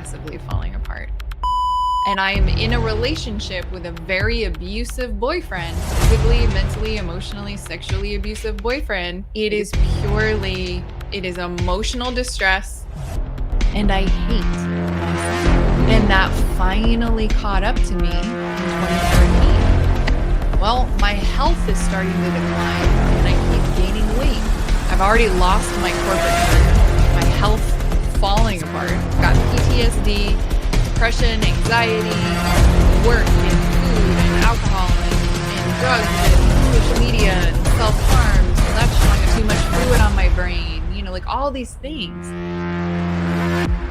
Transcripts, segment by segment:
massively falling apart. And I am in a relationship with a very abusive boyfriend, physically, mentally, emotionally, sexually abusive boyfriend. It is emotional distress, and I hate myself. And that finally caught up to me in 2013. Well, my health is starting to decline, and I keep gaining weight. I've already lost my corporate career, my health falling apart. Got PTSD, depression, anxiety, work and food and alcohol and drugs and social media and self-harm. So that's showing up too much fluid on my brain, like all these things.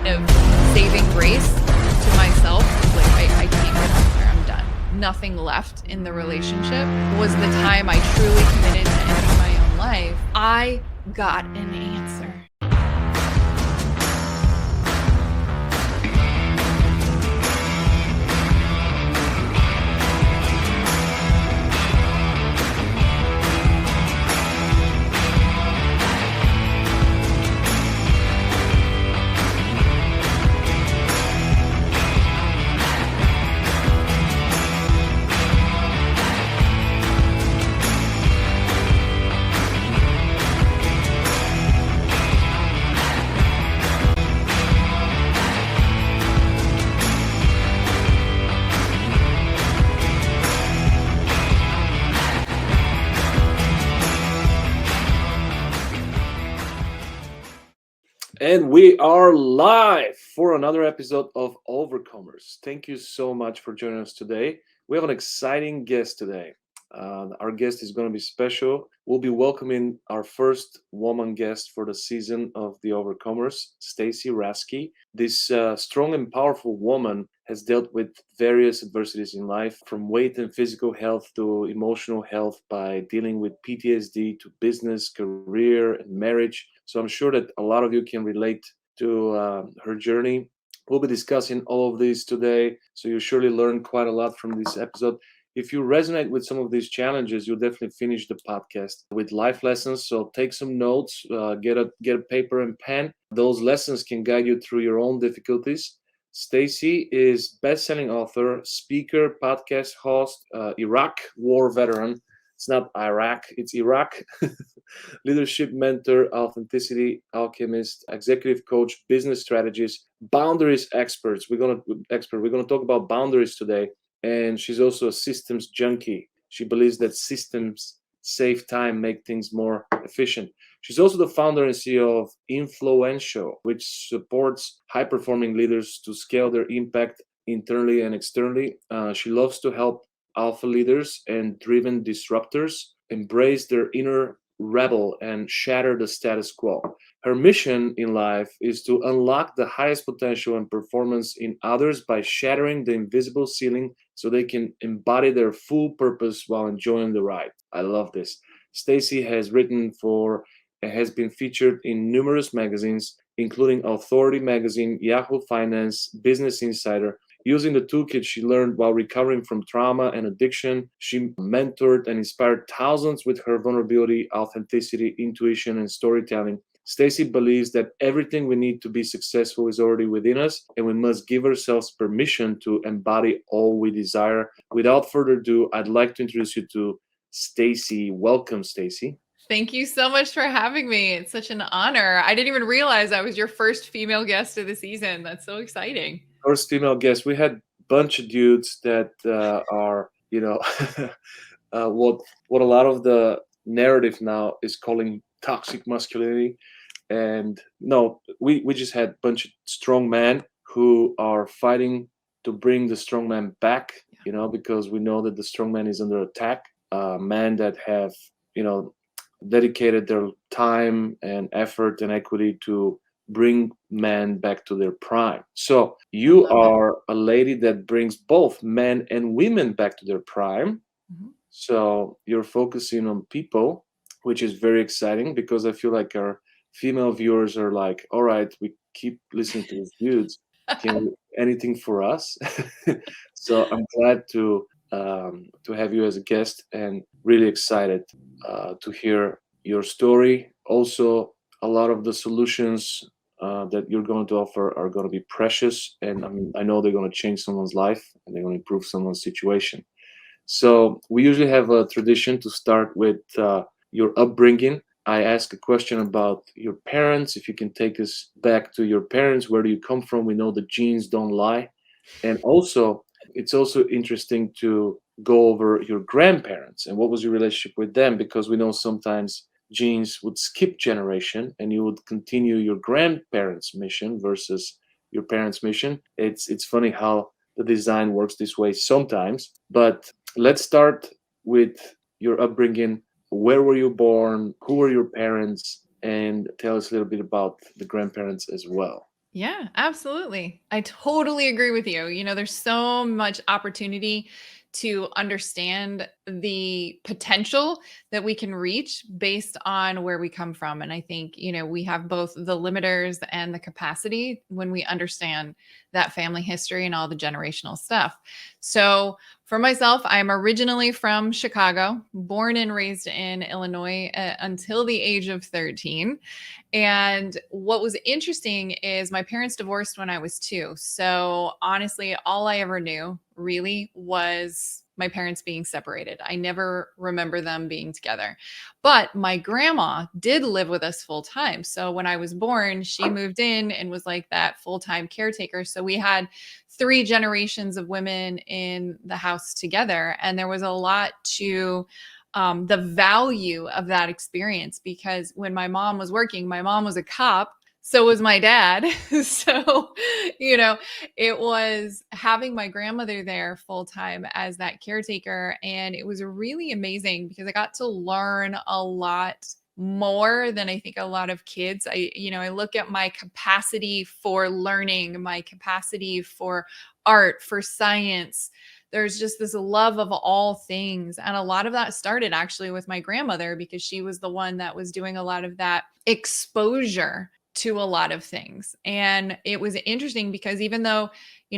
Of saving grace to myself, like I can't go there, I'm done. Nothing left in the relationship was the time I truly committed to ending my own life. I got an answer. And we are live for another episode of Overcomers. Thank you so much for joining us today. We have an exciting guest today. Our guest is going to be special. We'll be welcoming our first woman guest for the season of the Overcomers, Stacy Raske. This strong and powerful woman has dealt with various adversities in life, from weight and physical health to emotional health, by dealing with PTSD to business, career, and marriage. So I'm sure that a lot of you can relate to her journey. We'll be discussing all of these today, so you surely learn quite a lot from this episode. If you resonate with some of these challenges, you'll definitely finish the podcast with life lessons. So take some notes, get a paper and pen. Those lessons can guide you through your own difficulties. Stacy is best-selling author, speaker, podcast host, Iraq war veteran. It's not Iraq, it's Iraq. Leadership mentor, authenticity alchemist, executive coach, business strategist, boundaries expert. We're gonna talk about boundaries today. And she's also a systems junkie. She believes that systems save time, make things more efficient. She's also the founder and CEO of InFLOWential, which supports high-performing leaders to scale their impact internally and externally. She loves to help alpha leaders and driven disruptors embrace their inner rebel and shatter the status quo. Her mission in life is to unlock the highest potential and performance in others by shattering the invisible ceiling so they can embody their full purpose while enjoying the ride. I love this. Stacy has written for and has been featured in numerous magazines, including Authority Magazine, Yahoo Finance, Business Insider. Using the toolkit she learned while recovering from trauma and addiction, she mentored and inspired thousands with her vulnerability, authenticity, intuition, and storytelling. Stacy believes that everything we need to be successful is already within us, and we must give ourselves permission to embody all we desire. Without further ado, I'd like to introduce you to Stacy. Welcome, Stacy. Thank you so much for having me. It's such an honor. I didn't even realize I was your first female guest of the season. That's so exciting. First female guest. We had a bunch of dudes that are, what a lot of the narrative now is calling toxic masculinity. And no, we just had a bunch of strong men who are fighting to bring the strong man back, because we know that the strong man is under attack. Men that have, dedicated their time and effort and equity to bring men back to their prime. So you are a lady that brings both men and women back to their prime. Mm-hmm. So you're focusing on people, which is very exciting, because I feel like our female viewers are like, all right, we keep listening to these dudes. Can we anything for us? So I'm glad to have you as a guest, and really excited to hear your story. Also, a lot of the solutions that you're going to offer are going to be precious, and I know they're going to change someone's life and they're going to improve someone's situation. So we usually have a tradition to start with your upbringing. I ask a question about your parents. If you can take us back to your parents, where do you come from? We know the genes don't lie. And also, it's also interesting to go over your grandparents and what was your relationship with them, because we know sometimes genes would skip generation and you would continue your grandparents' mission versus your parents' mission. It's funny how the design works this way sometimes. But let's start with your upbringing. Where were you born? Who were your parents? And tell us a little bit about the grandparents as well. Yeah, absolutely. I totally agree with you. There's so much opportunity to understand the potential that we can reach based on where we come from. And I think, we have both the limiters and the capacity when we understand that family history and all the generational stuff. So, for myself, I'm originally from Chicago, born and raised in Illinois until the age of 13. And what was interesting is my parents divorced when I was 2. So honestly, all I ever knew really was my parents being separated. I never remember them being together. But my grandma did live with us full time. So when I was born, she moved in and was like that full time caretaker. So we had 3 generations of women in the house together. And there was a lot to the value of that experience, because when my mom was working, my mom was a cop. So was my dad. So, it was having my grandmother there full time as that caretaker. And it was really amazing because I got to learn a lot more than I think a lot of kids. I look at my capacity for learning, my capacity for art, for science. There's just this love of all things. And a lot of that started actually with my grandmother, because she was the one that was doing a lot of that exposure to a lot of things. And it was interesting because even though,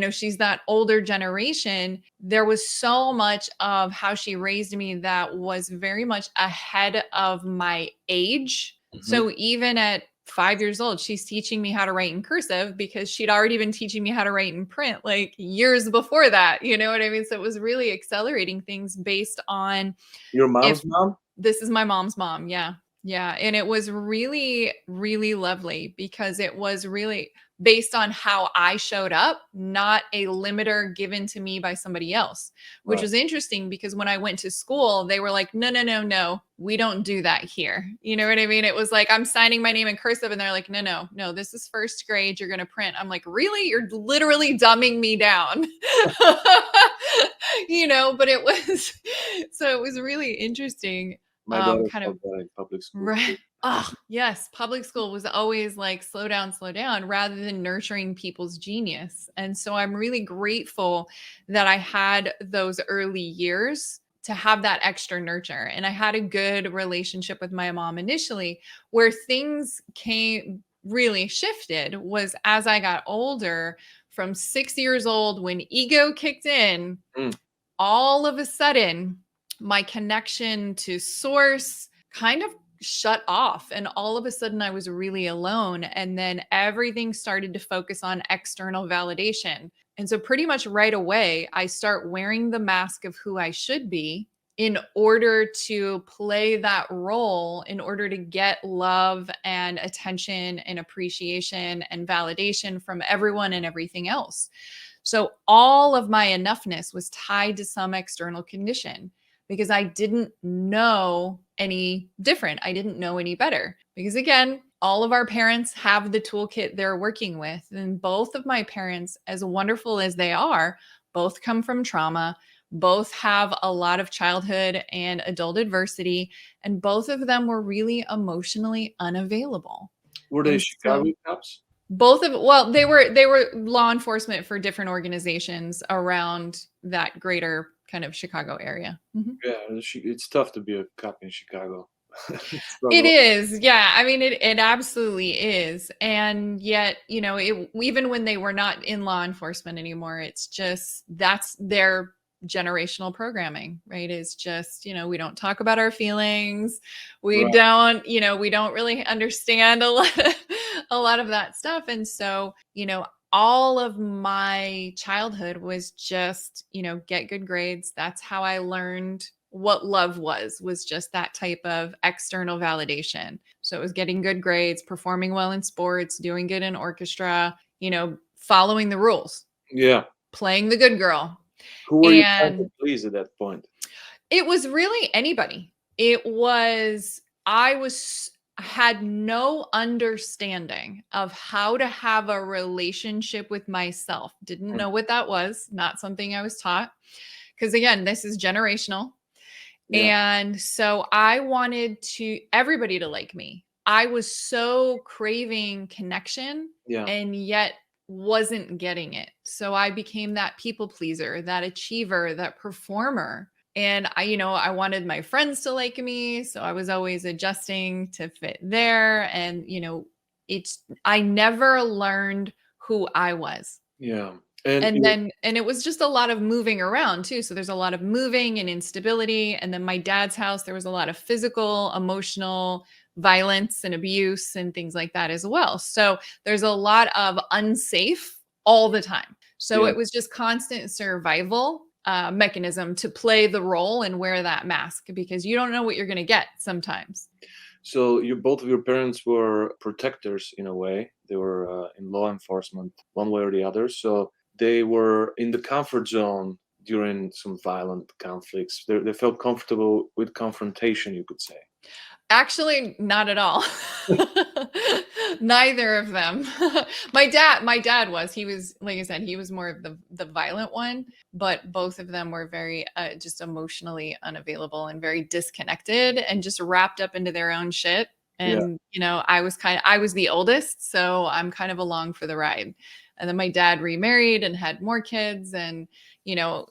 she's that older generation, there was so much of how she raised me that was very much ahead of my age. Mhm. So even at 5 years old, she's teaching me how to write in cursive because she'd already been teaching me how to write in print like years before that. You know what I mean? So it was really accelerating things based on Your mom's if mom? this is my mom's mom. Yeah. Yeah. And it was really, really lovely because it was really based on how I showed up, not a limiter given to me by somebody else, which Right. was interesting because when I went to school, they were like, no, no, no, no, we don't do that here. You know what I mean? It was like, I'm signing my name in cursive and they're like, no, no, no, this is first grade. You're going to print. I'm like, really? You're literally dumbing me down. But it was, so it was really interesting. My daughter Kind of felt that in public school right. too. Oh, yes. Public school was always like slow down rather than nurturing people's genius. And so I'm really grateful that I had those early years to have that extra nurture. And I had a good relationship with my mom initially. Where things came really shifted was as I got older, from 6 years old, when ego kicked in, Mm. all of a sudden, my connection to source kind of shut off. And all of a sudden, I was really alone. And then everything started to focus on external validation. And so, pretty much right away, I start wearing the mask of who I should be in order to play that role, in order to get love and attention and appreciation and validation from everyone and everything else. So all of my enoughness was tied to some external condition because I didn't know any different. I didn't know any better. Because again, all of our parents have the toolkit they're working with. And both of my parents, as wonderful as they are, both come from trauma, both have a lot of childhood and adult adversity, and both of them were really emotionally unavailable. Were they And Chicago so cops? both of well, they were law enforcement for different organizations around that greater kind of Chicago area. Mhm. Yeah, it's tough to be a cop in Chicago. It Struggle. is. Yeah. I mean, it absolutely is. And yet, even when they were not in law enforcement anymore, it's just that's their generational programming, right? Is just, we don't talk about our feelings. We Right. don't, we don't really understand a lot of that stuff. And so, all of my childhood was just, get good grades. That's how I learned what love was just that type of external validation. So it was getting good grades, performing well in sports, doing good in orchestra, following the rules, Yeah. playing the good girl. Who were you trying to And please at that point? it was really anybody. I had no understanding of how to have a relationship with myself. Didn't Mm. know what that was, not something I was taught. Because again, this is generational. Yeah. And so I wanted everybody to like me. I was so craving connection Yeah. and yet wasn't getting it. So I became that people pleaser, that achiever, that performer. And I wanted my friends to like me. So I was always adjusting to fit there. And, I never learned who I was. Yeah. And And it was just a lot of moving around too. So there's a lot of moving and instability. And then my dad's house, there was a lot of physical, emotional violence and abuse and things like that as well. So there's a lot of unsafe all the time. So yeah. it was just constant survival mechanism to play the role and wear that mask because you don't know what you're going to get sometimes. So you both of your parents were protectors in a way. They were in law enforcement, one way or the other. So they were in the comfort zone during some violent conflicts. They felt comfortable with confrontation, you could say. Actually, not at all. Neither of them. My dad was. He was, like I said, he was more of the violent one, but both of them were very just emotionally unavailable and very disconnected and just wrapped up into their own shit. Yeah. And, I was the oldest, so I'm kind of along for the ride. And then my dad remarried and had more kids and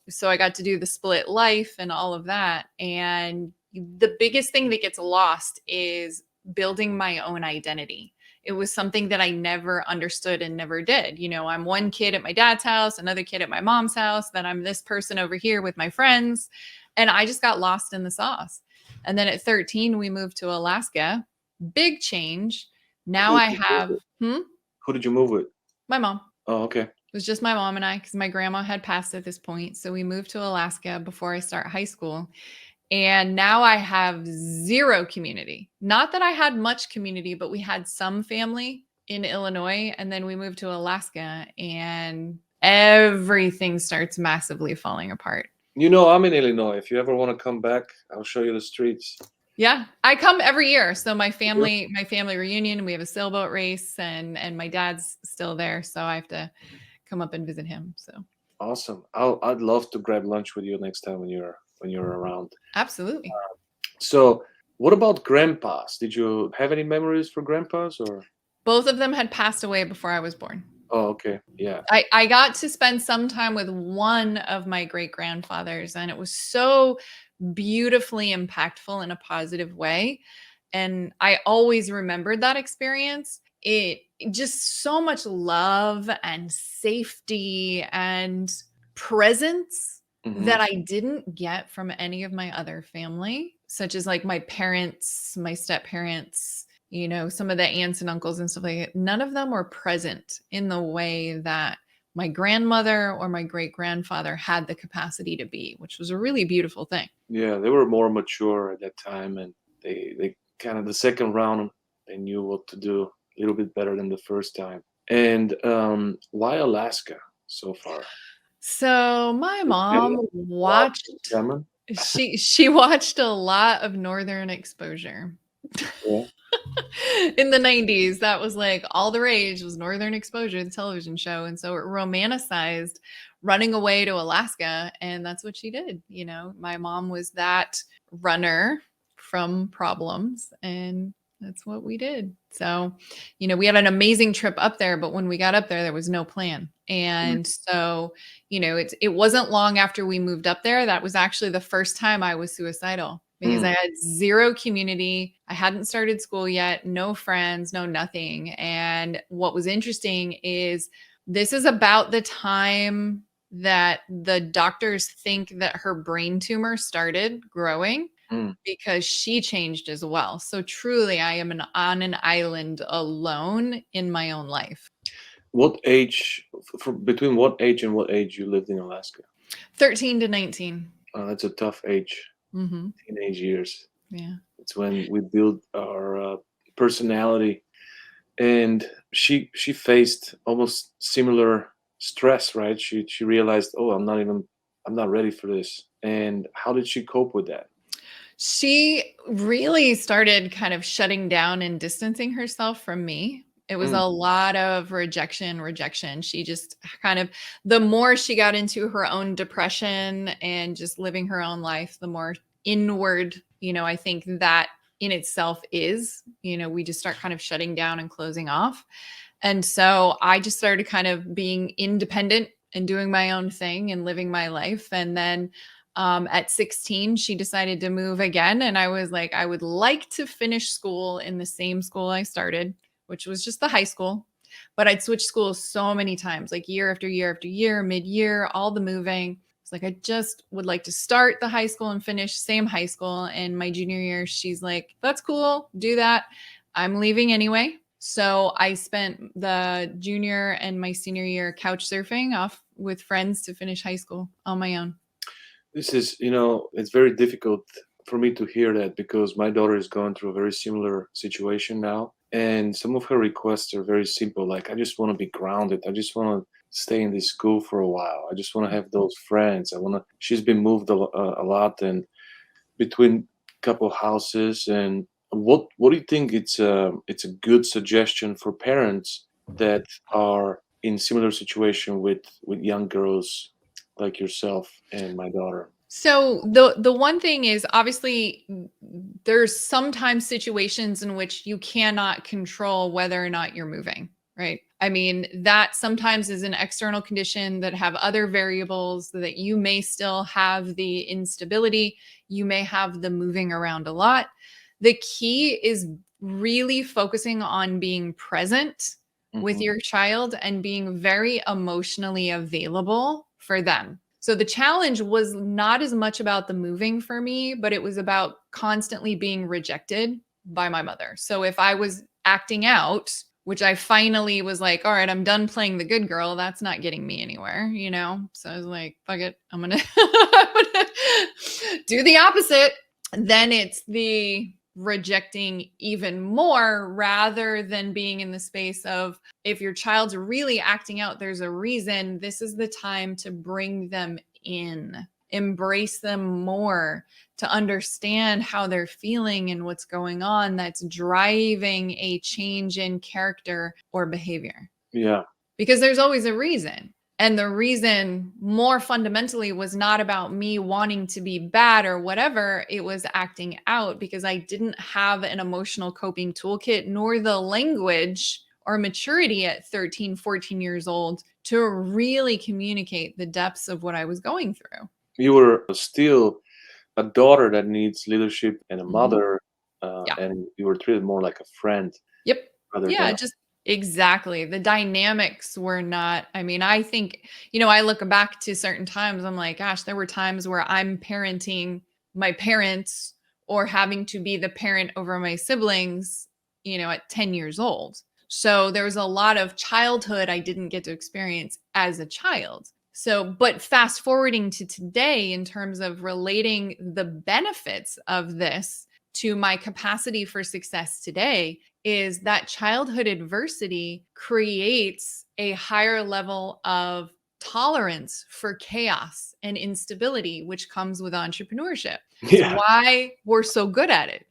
so I got to do the split life and all of that. And the biggest thing that gets lost is building my own identity. It was something that I never understood and never did. I'm one kid at my dad's house, another kid at my mom's house, then I'm this person over here with my friends. And I just got lost in the sauce. And then at 13, we moved to Alaska. Big change. Now Who did I you move have with? Who did you move with? my mom. Oh, okay. It was just my mom and I because my grandma had passed at this point. So we moved to Alaska before I start high school. And now I have zero community. Not that I had much community, but we had some family in Illinois. And then we moved to Alaska and everything starts massively falling apart. I'm in Illinois. If you ever want to come back, I'll show you the streets. Yeah, I come every year. So my family reunion, we have a sailboat race and my dad's still there. So I have to come up and visit him. So Awesome. I'd love to grab lunch with you next time when you're around. absolutely. So, what about grandpas? Did you have any memories for grandpas or? Both of them had passed away before I was born. Oh, okay. Yeah. I got to spend some time with one of my great grandfathers, and it was so beautifully impactful in a positive way. And I always remembered that experience. It just so much love and safety and presence Mhm. that I didn't get from any of my other family, such as like my parents, my step parents, some of the aunts and uncles and stuff like that. None of them were present in the way that my grandmother or my great grandfather had the capacity to be, which was a really beautiful thing. Yeah, they were more mature at that time, and they kind of the second round they knew what to do a little bit better than the first time. And why Alaska so far? So my The family? mom Wow, watched salmon? she watched a lot of Northern Exposure. Yeah. In the 90s, that was like all the rage was Northern Exposure, the television show. And so it romanticized running away to Alaska. And that's what she did. My mom was that runner from problems. And that's what we did. So, we had an amazing trip up there, but when we got up there was no plan. And so, it wasn't long after we moved up there. That was actually the first time I was suicidal because Mm. I had zero community. I hadn't started school yet, no friends, no nothing. And what was interesting is this is about the time that the doctors think that her brain tumor started growing. Mm. because she changed as well. So truly, I am on an island alone in my own life. What age, between what age and what age you lived in Alaska? 13 to 19. That's a tough age, Hmm. teenage years. Yeah. It's when we build our personality. And she faced almost similar stress, right? She realized, oh, I'm not ready for this. And how did she cope with that? She really started kind of shutting down and distancing herself from me. It was Mm. a lot of rejection. She just kind of, the more she got into her own depression and just living her own life, the more inward, I think that in itself is, we just start kind of shutting down and closing off. And so I just started kind of being independent and doing my own thing and living my life. And then at 16, she decided to move again. And I was like, I would like to finish school in the same school I started, which was just the high school. But I'd switched schools so many times, like year after year after year, mid year, all the moving. It's like, I just would like to start the high school and finish same high school. And my junior year, she's like, that's cool, do that. I'm leaving anyway. So I spent the junior and my senior year couch surfing off with friends to finish high school on my own. This is, it's very difficult for me to hear that because my daughter is going through a very similar situation now. And some of her requests are very simple. Like, I just want to be grounded. I just want to stay in this school for a while. I just want to have those friends. She's been moved a lot and between couple houses. And what do you think it's a good suggestion for parents that are in similar situation with young girls like yourself and my daughter? So the one thing is obviously there's sometimes situations in which you cannot control whether or not you're moving, right? I mean, that sometimes is an external condition that have other variables that you may still have the instability, you may have the moving around a lot. The key is really focusing on being present with Hmm. your child and being very emotionally available for them. So the challenge was not as much about the moving for me, but it was about constantly being rejected by my mother. So if I was acting out, which I finally was like, all right, I'm done playing the good girl. That's not getting me anywhere. So I was like, fuck it. I'm going to do the opposite. Then it's the rejecting even more rather than being in the space of, if your child's really acting out, there's a reason. This is the time to bring them in, embrace them more, to understand how they're feeling and what's going on that's driving a change in character or behavior. Yeah. Because there's always a reason. And the reason more fundamentally was not about me wanting to be bad or whatever. It was acting out because I didn't have an emotional coping toolkit nor the language or maturity at 13, 14 years old to really communicate the depths of what I was going through. You were still a daughter that needs leadership and a Mhm. mother, Yeah. and you were treated more like a friend Yep. rather than Yeah, just exactly. The dynamics were not, I mean, I think, I look back to certain times, I'm like, gosh, there were times where I'm parenting my parents or having to be the parent over my siblings, at 10 years old. So there was a lot of childhood I didn't get to experience as a child. So, but fast forwarding to today in terms of relating the benefits of this to my capacity for success today, is that childhood adversity creates a higher level of tolerance for chaos and instability, which comes with entrepreneurship. It's yeah. why we're so good at it.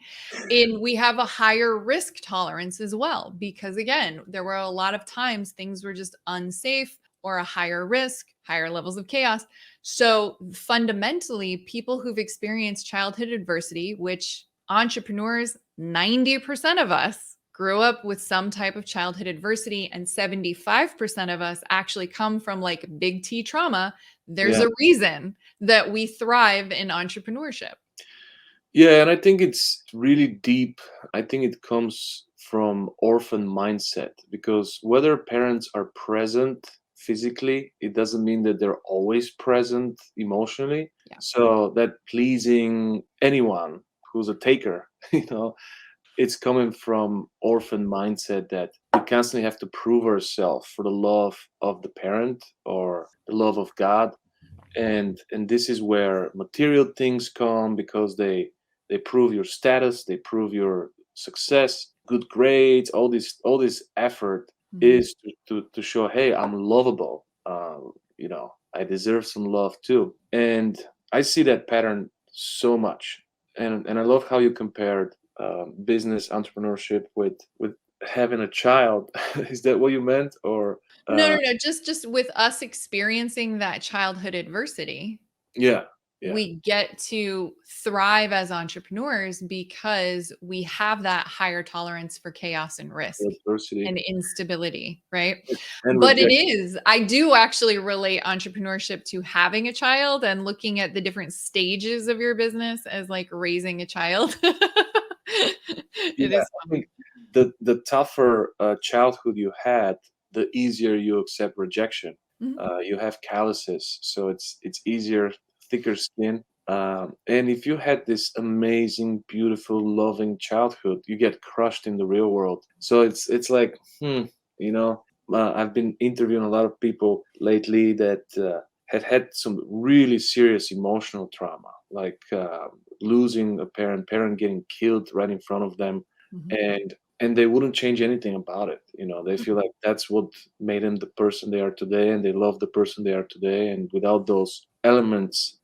And we have a higher risk tolerance as well, because again, there were a lot of times things were just unsafe or a higher risk, higher levels of chaos. So fundamentally, people who've experienced childhood adversity, which entrepreneurs, 90% of us grew up with some type of childhood adversity, and 75% of us actually come from like big T trauma. There's Yeah. a reason that we thrive in entrepreneurship. Yeah, and I think it's really deep. I think it comes from orphan mindset because whether parents are present physically, it doesn't mean that they're always present emotionally. Yeah. So that pleasing anyone who's a taker. It's coming from orphan mindset that we constantly have to prove ourselves for the love of the parent or the love of God. And this is where material things come, because they prove your status, they prove your success, good grades, all this effort Mhm. is to show, hey, I'm lovable. I deserve some love too. And I see that pattern so much. And I love how you compared business entrepreneurship with having a child. Is that what you meant? Or No, uh, no, no, just with us experiencing that childhood adversity, yeah, yeah, we get to thrive as entrepreneurs because we have that higher tolerance for chaos and risk adversity and instability, right? and But it rejection. is, I do actually relate entrepreneurship to having a child and looking at the different stages of your business as like raising a child. It Yeah, is I funny. think the tougher childhood you had, the easier you accept rejection. Mhm. You have calluses, so it's easier, thicker skin. And if you had this amazing, beautiful, loving childhood, you get crushed in the real world. So it's like, I've been interviewing a lot of people lately that had some really serious emotional trauma, like losing a parent getting killed right in front of them, Mhm. and they wouldn't change anything about it. They feel like that's what made them the person they are today, and they love the person they are today. And without those elements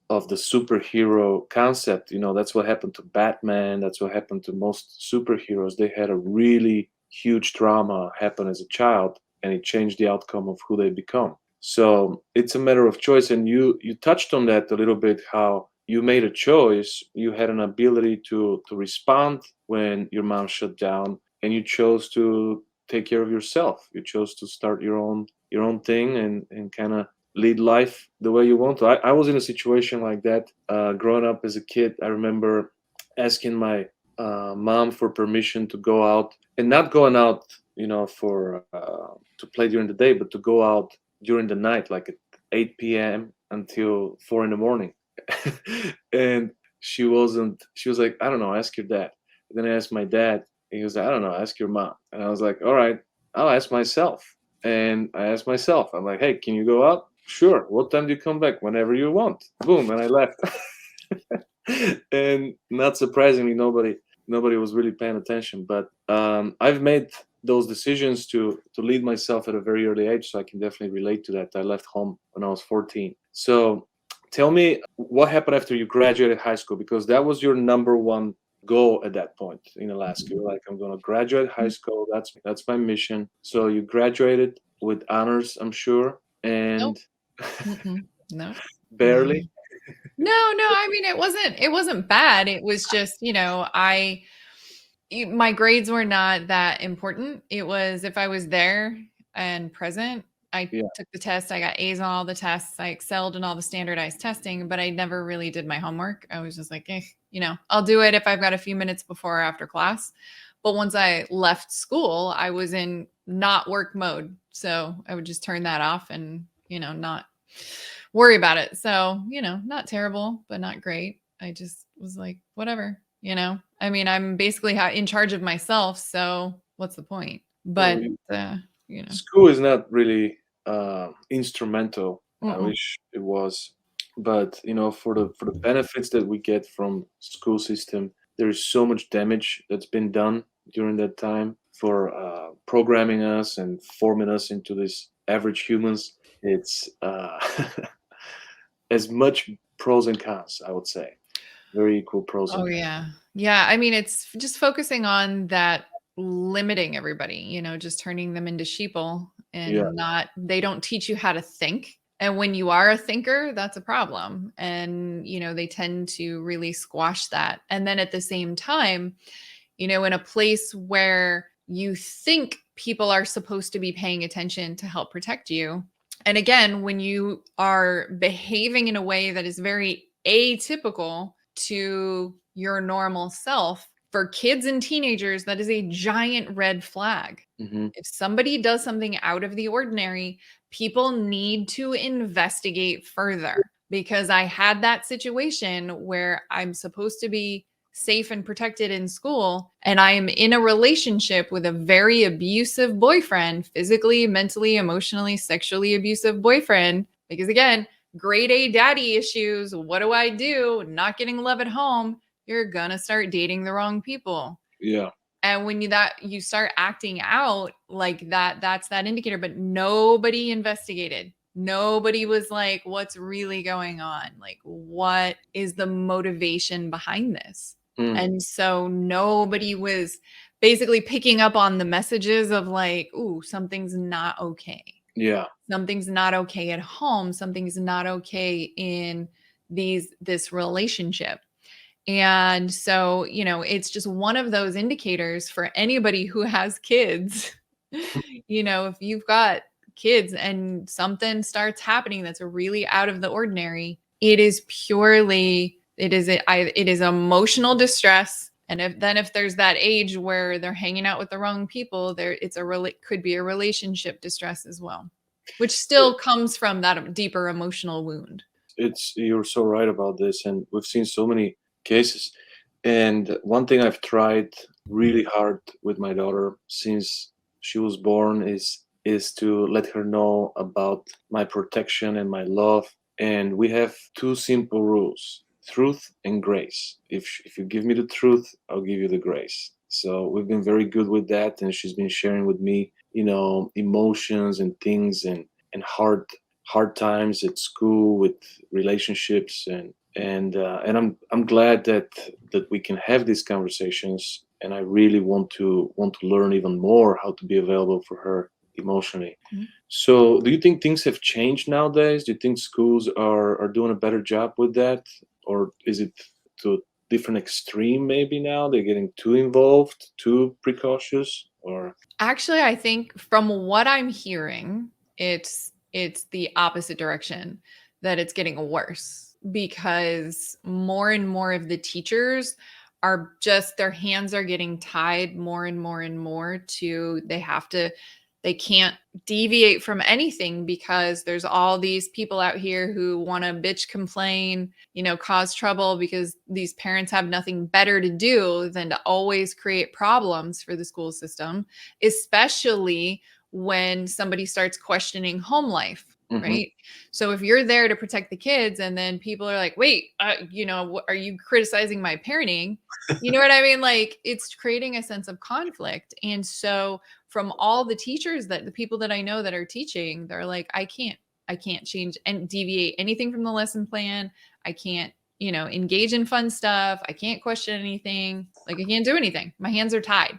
of the superhero concept, that's what happened to Batman. That's what happened to most superheroes. They had a really huge trauma happen as a child, and it changed the outcome of who they become. So it's a matter of choice. And you touched on that a little bit, how you made a choice. You had an ability to respond when your mom shut down, and you chose to take care of yourself. You chose to start your own thing, and kind of lead life the way you want to. I was in a situation like that growing up as a kid. I remember asking my mom for permission to go out, and not going out, for to play during the day, but to go out during the night, like at 8 p.m. until 4 in the morning. And she was like, I don't know, ask your dad. And then I asked my dad, and he was like, I don't know, ask your mom. And I was like, all right, I'll ask myself. And I asked myself, I'm like, hey, can you go out? Sure. What time do you come back? Whenever you want. Boom. And I left. And not surprisingly, nobody was really paying attention. But I've made those decisions to lead myself at a very early age, so I can definitely relate to that. I left home when I was 14. So tell me what happened after you graduated high school, because that was your number one goal at that point in Alaska. You're like, I'm going to graduate high Mhm. school. That's my mission. So you graduated with honors, I'm sure, and Nope. Mm-mm. Nope. No. barely. No, no, I mean it wasn't bad. It was just, my grades were not that important. It was if I was there and present, I Yeah. took the test, I got A's on all the tests, I excelled in all the standardized testing, but I never really did my homework. I was just like, I'll do it if I've got a few minutes before or after class. But once I left school, I was in not work mode. So I would just turn that off and, not worry about it. So, not terrible, but not great. I just was like, whatever. I mean, I'm basically in charge of myself. So what's the point? Well, But, you know, school is not really instrumental. I mm-mm. wish it was, but for the benefits that we get from school system, there is so much damage that's been done during that time for programming us and forming us into this average humans. It's as much pros and cons, I would say, very equal pros Oh and cons. yeah. Yeah, I mean, it's just focusing on that limiting everybody, just turning them into sheeple Yeah. and not they don't teach you how to think. And when you are a thinker, that's a problem. And, they tend to really squash that. And then at the same time, in a place where you think people are supposed to be paying attention to help protect you. And again, when you are behaving in a way that is very atypical to your normal self, for kids and teenagers, that is a giant red flag. Hmm. If somebody does something out of the ordinary, people need to investigate further because I had that situation where I'm supposed to be safe and protected in school, and I am in a relationship with a very abusive boyfriend, physically, mentally, emotionally, sexually abusive boyfriend, because again, grade A daddy issues, what do I do? Not getting love at home, you're gonna start dating the wrong people. Yeah. And when you start acting out like that, that's that indicator. But nobody investigated. Nobody was like, what's really going on? Like, what is the motivation behind this? Mm. And so nobody was basically picking up on the messages of like, ooh, something's not okay. Yeah. Something's not okay at home. Something's not okay in this relationship. And so, it's just one of those indicators for anybody who has kids. If you've got kids and something starts happening that's really out of the ordinary, it is emotional distress. And if there's that age where they're hanging out with the wrong people, could be a relationship distress as well, which still comes from that deeper emotional wound. You're so right about this, and we've seen so many cases. And one thing I've tried really hard with my daughter since she was born is to let her know about my protection and my love. And we have two simple rules: truth and grace. If you give me the truth, I'll give you the grace. So we've been very good with that, and she's been sharing with me, emotions and things and hard times at school with relationships, and I'm glad that we can have these conversations, and I really want to learn even more how to be available for her emotionally. Mhm. So do you think things have changed nowadays? Do you think schools are doing a better job with that, or is it to a different extreme? Maybe now they're getting too involved, too precautious, or Actually, I think from what I'm hearing, it's the opposite direction, that it's getting worse because more and more of the teachers are just, their hands are getting tied more and more and more to, they can't deviate from anything because there's all these people out here who want to bitch, complain, cause trouble because these parents have nothing better to do than to always create problems for the school system, especially when somebody starts questioning home life. Mhm. Right. So if you're there to protect the kids and then people are like, wait, are you criticizing my parenting? You know what I mean? Like, it's creating a sense of conflict. And so from all the teachers, that the people that I know that are teaching, they're like, I can't change and deviate anything from the lesson plan. I can't, engage in fun stuff. I can't question anything. Like, I can't do anything. My hands are tied.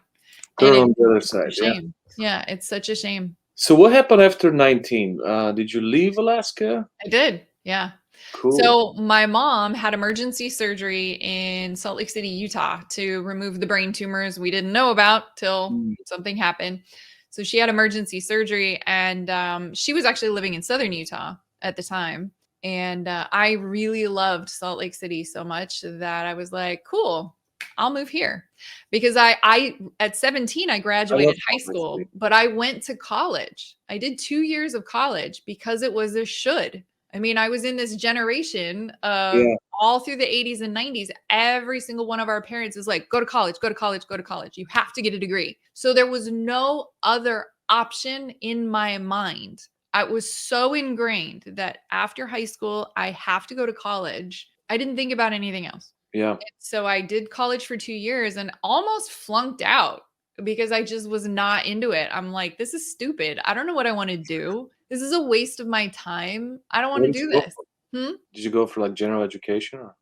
And They're it's on the other such a side. Yeah. shame. Yeah, it's such a shame. So what happened after 19? Did you leave Alaska? I did. Yeah. Cool. So my mom had emergency surgery in Salt Lake City, Utah to remove the brain tumors we didn't know about till Mm. something happened. So she had emergency surgery, and she was actually living in Southern Utah at the time. And I really loved Salt Lake City so much that I was like, cool, I'll move here. Because I at 17, I I love graduated high Salt Lake school, City. but I went to college. I did 2 years of college because it was a should. I mean, I was in this generation of Yeah. all through the 80s and 90s. Every single one of our parents is like, go to college, go to college, go to college. You have to get a degree. So there was no other option in my mind. I was so ingrained that after high school, I have to go to college. I didn't think about anything else. Yeah. So I did college for 2 years and almost flunked out because I just was not into it. I'm like, this is stupid. I don't know what I want to do. This is a waste of my time. I don't want What to did do you go this. for? Hmm? Did you go for like general education or?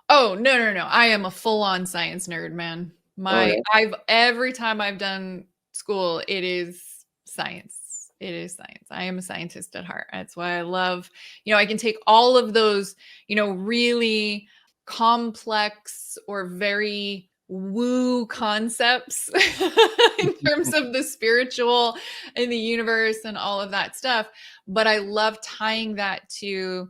Oh, no, no, no. I am a full-on science nerd, man. Oh yeah. Every time I've done school, it is science. It is science. I am a scientist at heart. That's why I love, I can take all of those, really complex or very woo concepts in terms of the spiritual and the universe and all of that stuff. But I love tying that to,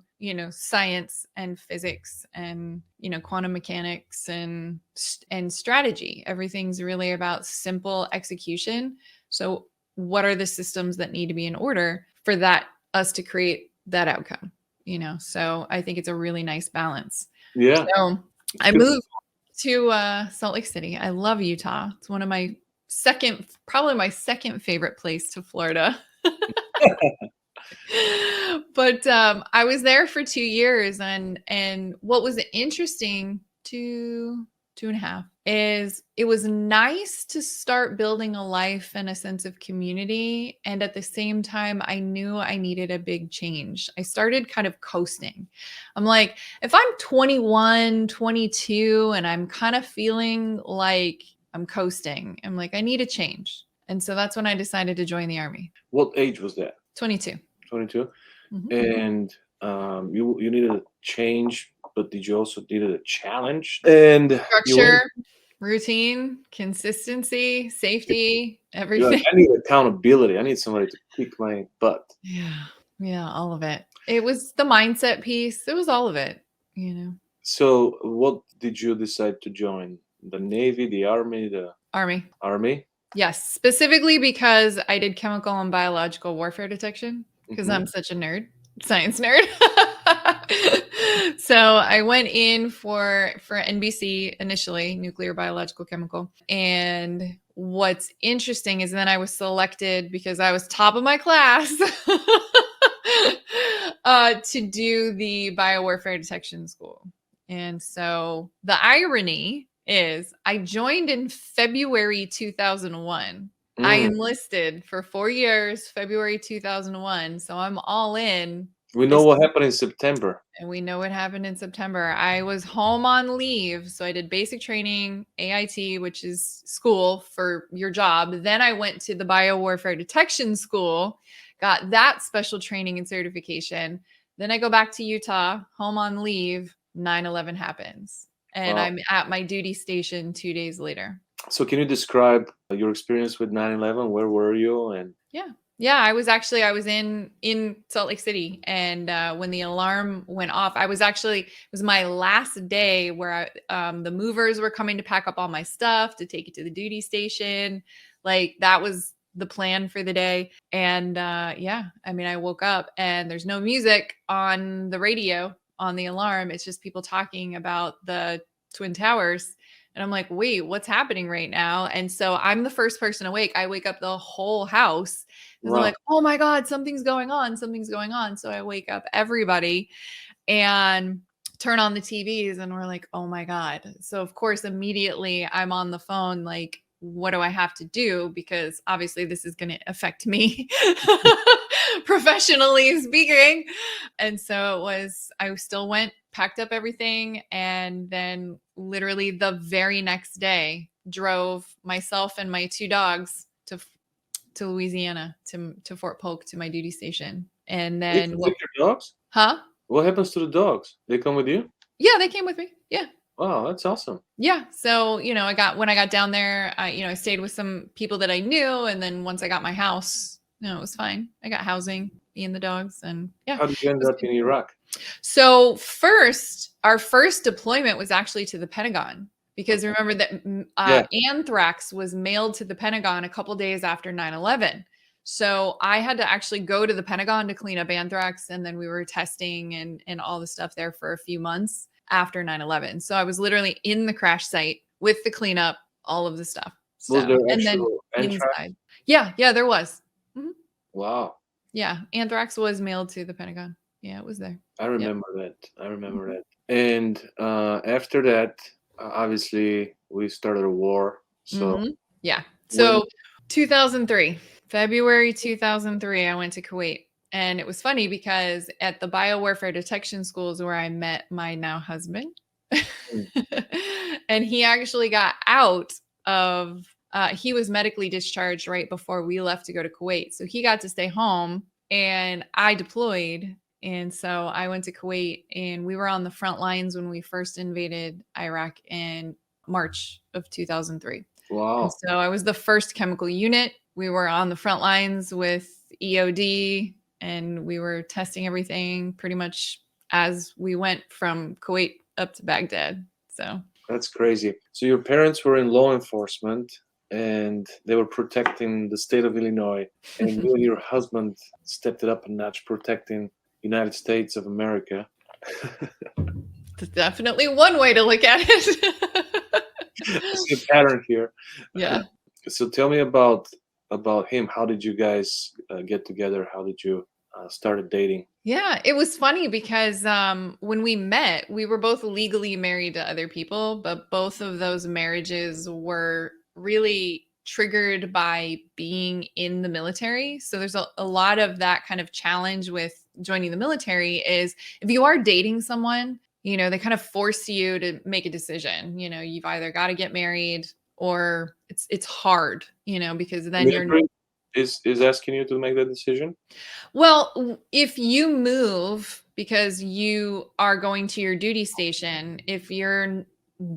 science and physics and, quantum mechanics and strategy. Everything's really about simple execution. So what are the systems that need to be in order for us to create that outcome? So I think it's a really nice balance. Yeah. So It's I good. moved to Salt Lake City. I love Utah. It's one of my probably my second favorite place to Florida. But I was there for 2 years, and what was interesting, 2.5, is it was nice to start building a life and a sense of community. And at the same time, I knew I needed a big change. I started kind of coasting. I'm like, if I'm 21, 22, and I'm kind of feeling like I'm coasting, I'm like, I need a change. And so that's when I decided to join the Army. What age was that? 22. 22. Mhm. And you needed a change, but did you also needed a challenge? And you went, Structure, routine, consistency, safety, you're like, everything. I need accountability. I need somebody to kick my butt. Yeah. Yeah, all of it. It was the mindset piece. It was all of it, you know. So, what did you decide to join? The Navy, the Army, the Army. Army? Yes, specifically because I did chemical and biological warfare detection because Mhm. I'm such a nerd, science nerd. So I went in for NBC initially, nuclear, biological, chemical. And what's interesting is then I was selected because I was top of my class to do the biowarfare detection school. And so the irony is I joined in February 2001. I Mm. enlisted for 4 years, February 2001. So I'm all in. We know what happened in September. And we know what happened in September. I was home on leave. So I did basic training, AIT, which is school for your job. Then I went to the biowarfare detection school, got that special training and certification. Then I go back to Utah, home on leave. 9/11 happens. And Wow. I'm at my duty station 2 days later. So, can you describe your experience with 9/11? Where were you? And Yeah. Yeah, I was in Salt Lake City, and when the alarm went off, it was my last day where the movers were coming to pack up all my stuff to take it to the duty station. Like that was the plan for the day. And yeah, I mean, I woke up and there's no music on the radio on the alarm. It's just people talking about the Twin Towers. And I'm like, wait, what's happening right now? And so I'm the first person awake. I wake up the whole house because they're wow, like, oh my God, something's going on. Something's going on. So I wake up everybody and turn on the TVs, and we're like, oh my God. So of course, immediately I'm on the phone, like, what do I have to do? Because obviously this is going to affect me professionally speaking. And so I still went, packed up everything, and then literally the very next day drove myself and my 2 dogs to Louisiana, to Fort Polk, to my duty station. And did then you take your dogs? huh? What happens to the dogs? They come with you? Yeah, they came with me. Yeah. Wow, that's awesome. Yeah. So, when I got down there, I stayed with some people that I knew. And then once I got my house, it was fine. I got housing, me and the dogs. And yeah. How did you it end was up good. in Iraq? So our first deployment was actually to the Pentagon, because remember that Yeah. anthrax was mailed to the Pentagon a couple days after 9/11. So I had to actually go to the Pentagon to clean up anthrax. And then we were testing and all the stuff there for a few months after 9/11. So I was literally in the crash site with the cleanup, all of the stuff. Was So, there and then actual anthrax? inside. Yeah, there was. Mhm. Wow. Yeah, anthrax was mailed to the Pentagon. Yeah, it was there. I Yep. remember that. I remember Mhm. that. And after that, obviously, we started a war. So Yeah. when So 2003, February 2003, I went to Kuwait. And it was funny because at the biowarfare detection schools where I met my now husband, and he actually got out of, he was medically discharged right before we left to go to Kuwait. So he got to stay home and I deployed. And so I went to Kuwait, and we were on the front lines when we first invaded Iraq in March of 2003. And wow, so I was the first chemical unit. We were on the front lines with EOD, and we were testing everything pretty much as we went from Kuwait up to Baghdad. So that's crazy. So your parents were in law enforcement and they were protecting the state of Illinois, and you and your husband stepped it up a notch, protecting United States of America. that's definitely one way to look at it. I see a pattern here. Yeah. So tell me about him. How did you guys get together? How did you started dating? Yeah, it was funny because when we met, we were both legally married to other people, but both of those marriages were really triggered by being in the military. So there's a lot of that kind of challenge with joining the military is if you are dating someone, they kind of force you to make a decision. You've either got to get married or it's hard, because The then you're military is asking you to make that decision. well, if you move because you are going to your duty station, if you're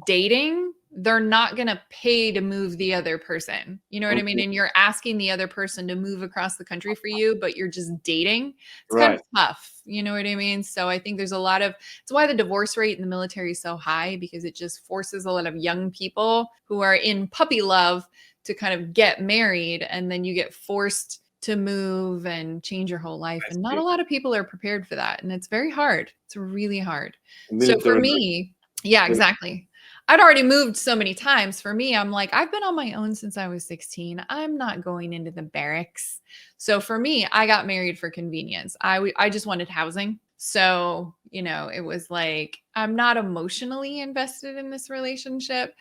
dating, they're not going to pay to move the other person. You know what I mean? Okay. And you're asking the other person to move across the country for you, but you're just dating. It's kind of Right. tough. You know what I mean? So I think there's a lot of, it's why the divorce rate in the military is so high because it just forces a lot of young people who are in puppy love to kind of get married. And then you get forced to move and change your whole life. I And not a see. lot of people are prepared for that. And it's very hard. It's really hard. The So for military. me, yeah, Yeah. exactly. I'd already moved so many times. For me, I'm like, I've been on my own since I was 16. I'm not going into the barracks. So for me, I got married for convenience. I just wanted housing. So, it was like, I'm not emotionally invested in this relationship.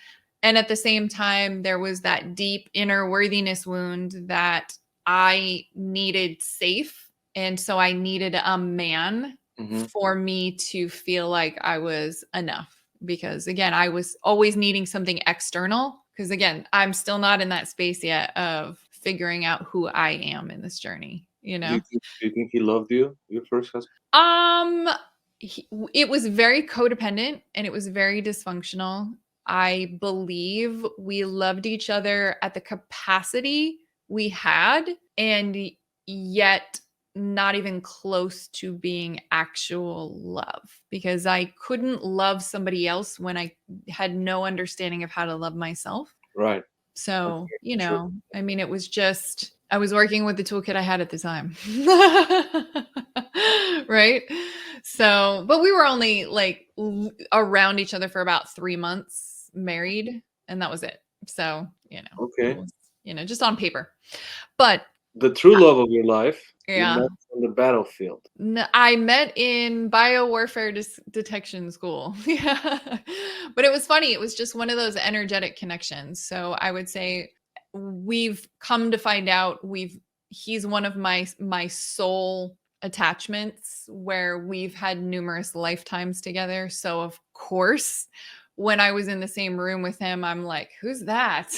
And at the same time, there was that deep inner worthiness wound that I needed safe. And so I needed a man Hmm. for me to feel like I was enough. Because again, I was always needing something external. Because again, I'm still not in that space yet of figuring out who I am in this journey, Do you think he loved you, your first husband? Um, it was very codependent and it was very dysfunctional. I believe we loved each other at the capacity we had, and yet not even close to being actual love because I couldn't love somebody else when I had no understanding of how to love myself. Right. So, Okay. Sure. I mean, it was just, I was working with the toolkit I had at the time. Right. So, but we were only like around each other for about 3 months married, and that was it. So, it Okay. was, just on paper. But The true love of your life you yeah, met on the battlefield. I met in biowarfare detection school. Yeah. But it was funny. It was just one of those energetic connections. So I would say we've come to find out he's one of my soul attachments where we've had numerous lifetimes together. So of course, when I was in the same room with him, I'm like, who's that?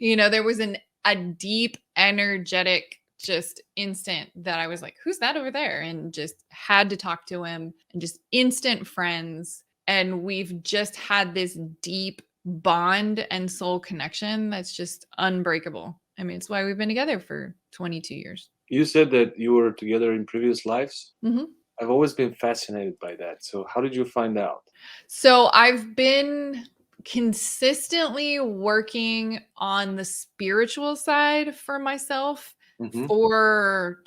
There was a deep energetic just instant that I was like, who's that over there? And just had to talk to him and just instant friends. And we've just had this deep bond and soul connection that's just unbreakable. I mean, it's why we've been together for 22 years. You said that you were together in previous lives. Mhm. I've always been fascinated by that. So how did you find out? So I've been consistently working on the spiritual side for myself Hmm. for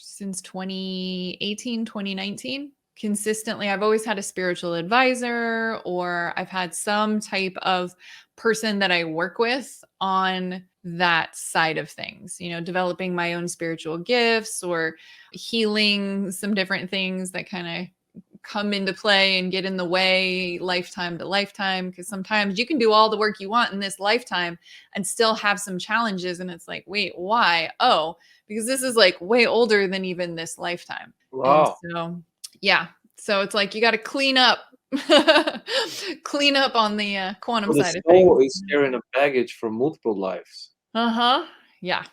since 2018, 2019. Consistently, I've always had a spiritual advisor or I've had some type of person that I work with on that side of things, developing my own spiritual gifts or healing some different things that kind of come into play and get in the way lifetime to lifetime because sometimes you can do all the work you want in this lifetime and still have some challenges and it's like wait why because this is like way older than even this lifetime and Wow. so yeah so it's like you got to clean up clean up on the quantum So the side of things. soul is carrying a baggage from multiple lives. Uh-huh. Yeah,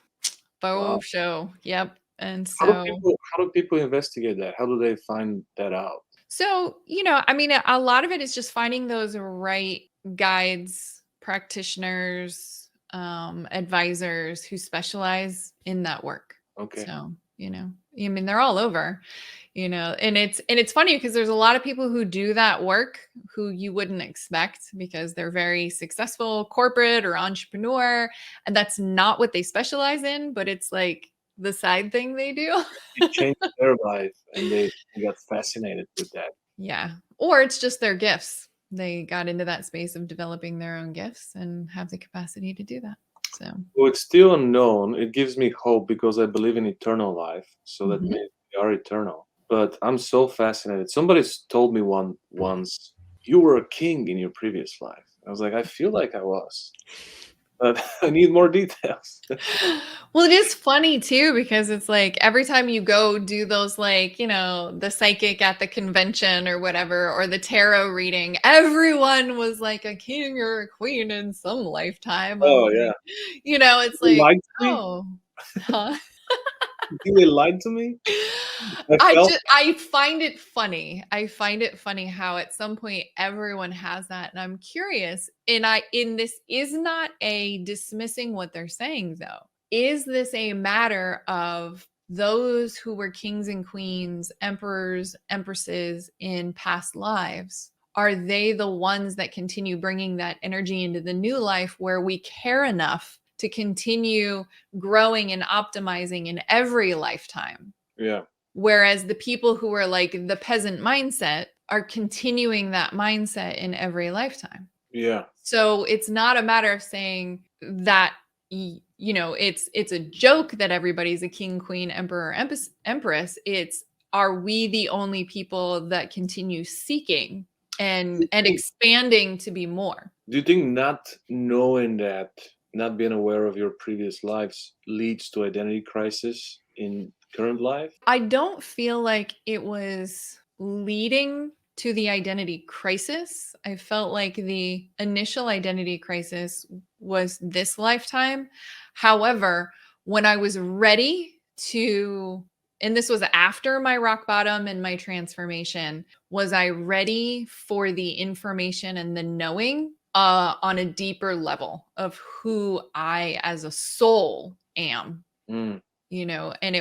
Wow. faux show. Yep. And How do so people how do people investigate that? How do they find that out? So, I mean, a lot of it is just finding those right guides, practitioners, advisors who specialize in that work. Okay. So, I mean, they're all over, and it's funny because there's a lot of people who do that work who you wouldn't expect because they're very successful corporate or entrepreneur, and that's not what they specialize in, but it's like the side thing they do. It changed their life and they got fascinated with that. Yeah. Or it's just their gifts. They got into that space of developing their own gifts and have the capacity to do that. So, Well, it's still unknown. It gives me hope because I believe in eternal life. So that mhm. means we are eternal. But I'm so fascinated. Somebody's told me once, you were a king in your previous life. I was like, I feel like I was, but I need more details. Well, it is funny too, because it's like every time you go do those, like, the psychic at the convention or whatever, or the tarot reading, everyone was like a king or a queen in some lifetime. I'm Oh yeah, like, it's they like, lied to me. oh, huh? You think they lied to me? I felt. I find it funny. I find it funny how at some point everyone has that. And I'm curious. And this is not a dismissing what they're saying though. Is this a matter of those who were kings and queens, emperors, empresses in past lives? Are they the ones that continue bringing that energy into the new life where we care enough to continue growing and optimizing in every lifetime? Yeah, Whereas the people who are like the peasant mindset are continuing that mindset in every lifetime. yeah, So it's not a matter of saying that it's a joke that everybody's a king, queen, emperor, empress. It's, are we the only people that continue seeking and expanding to be more? do you think not knowing that, not being aware of your previous lives, leads to identity crisis in current life? I don't feel like it was leading to the identity crisis. I felt like the initial identity crisis was this lifetime. However, when I was ready to, and this was after my rock bottom and my transformation, was I ready for the information and the knowing on a deeper level of who I as a soul am? Mm. And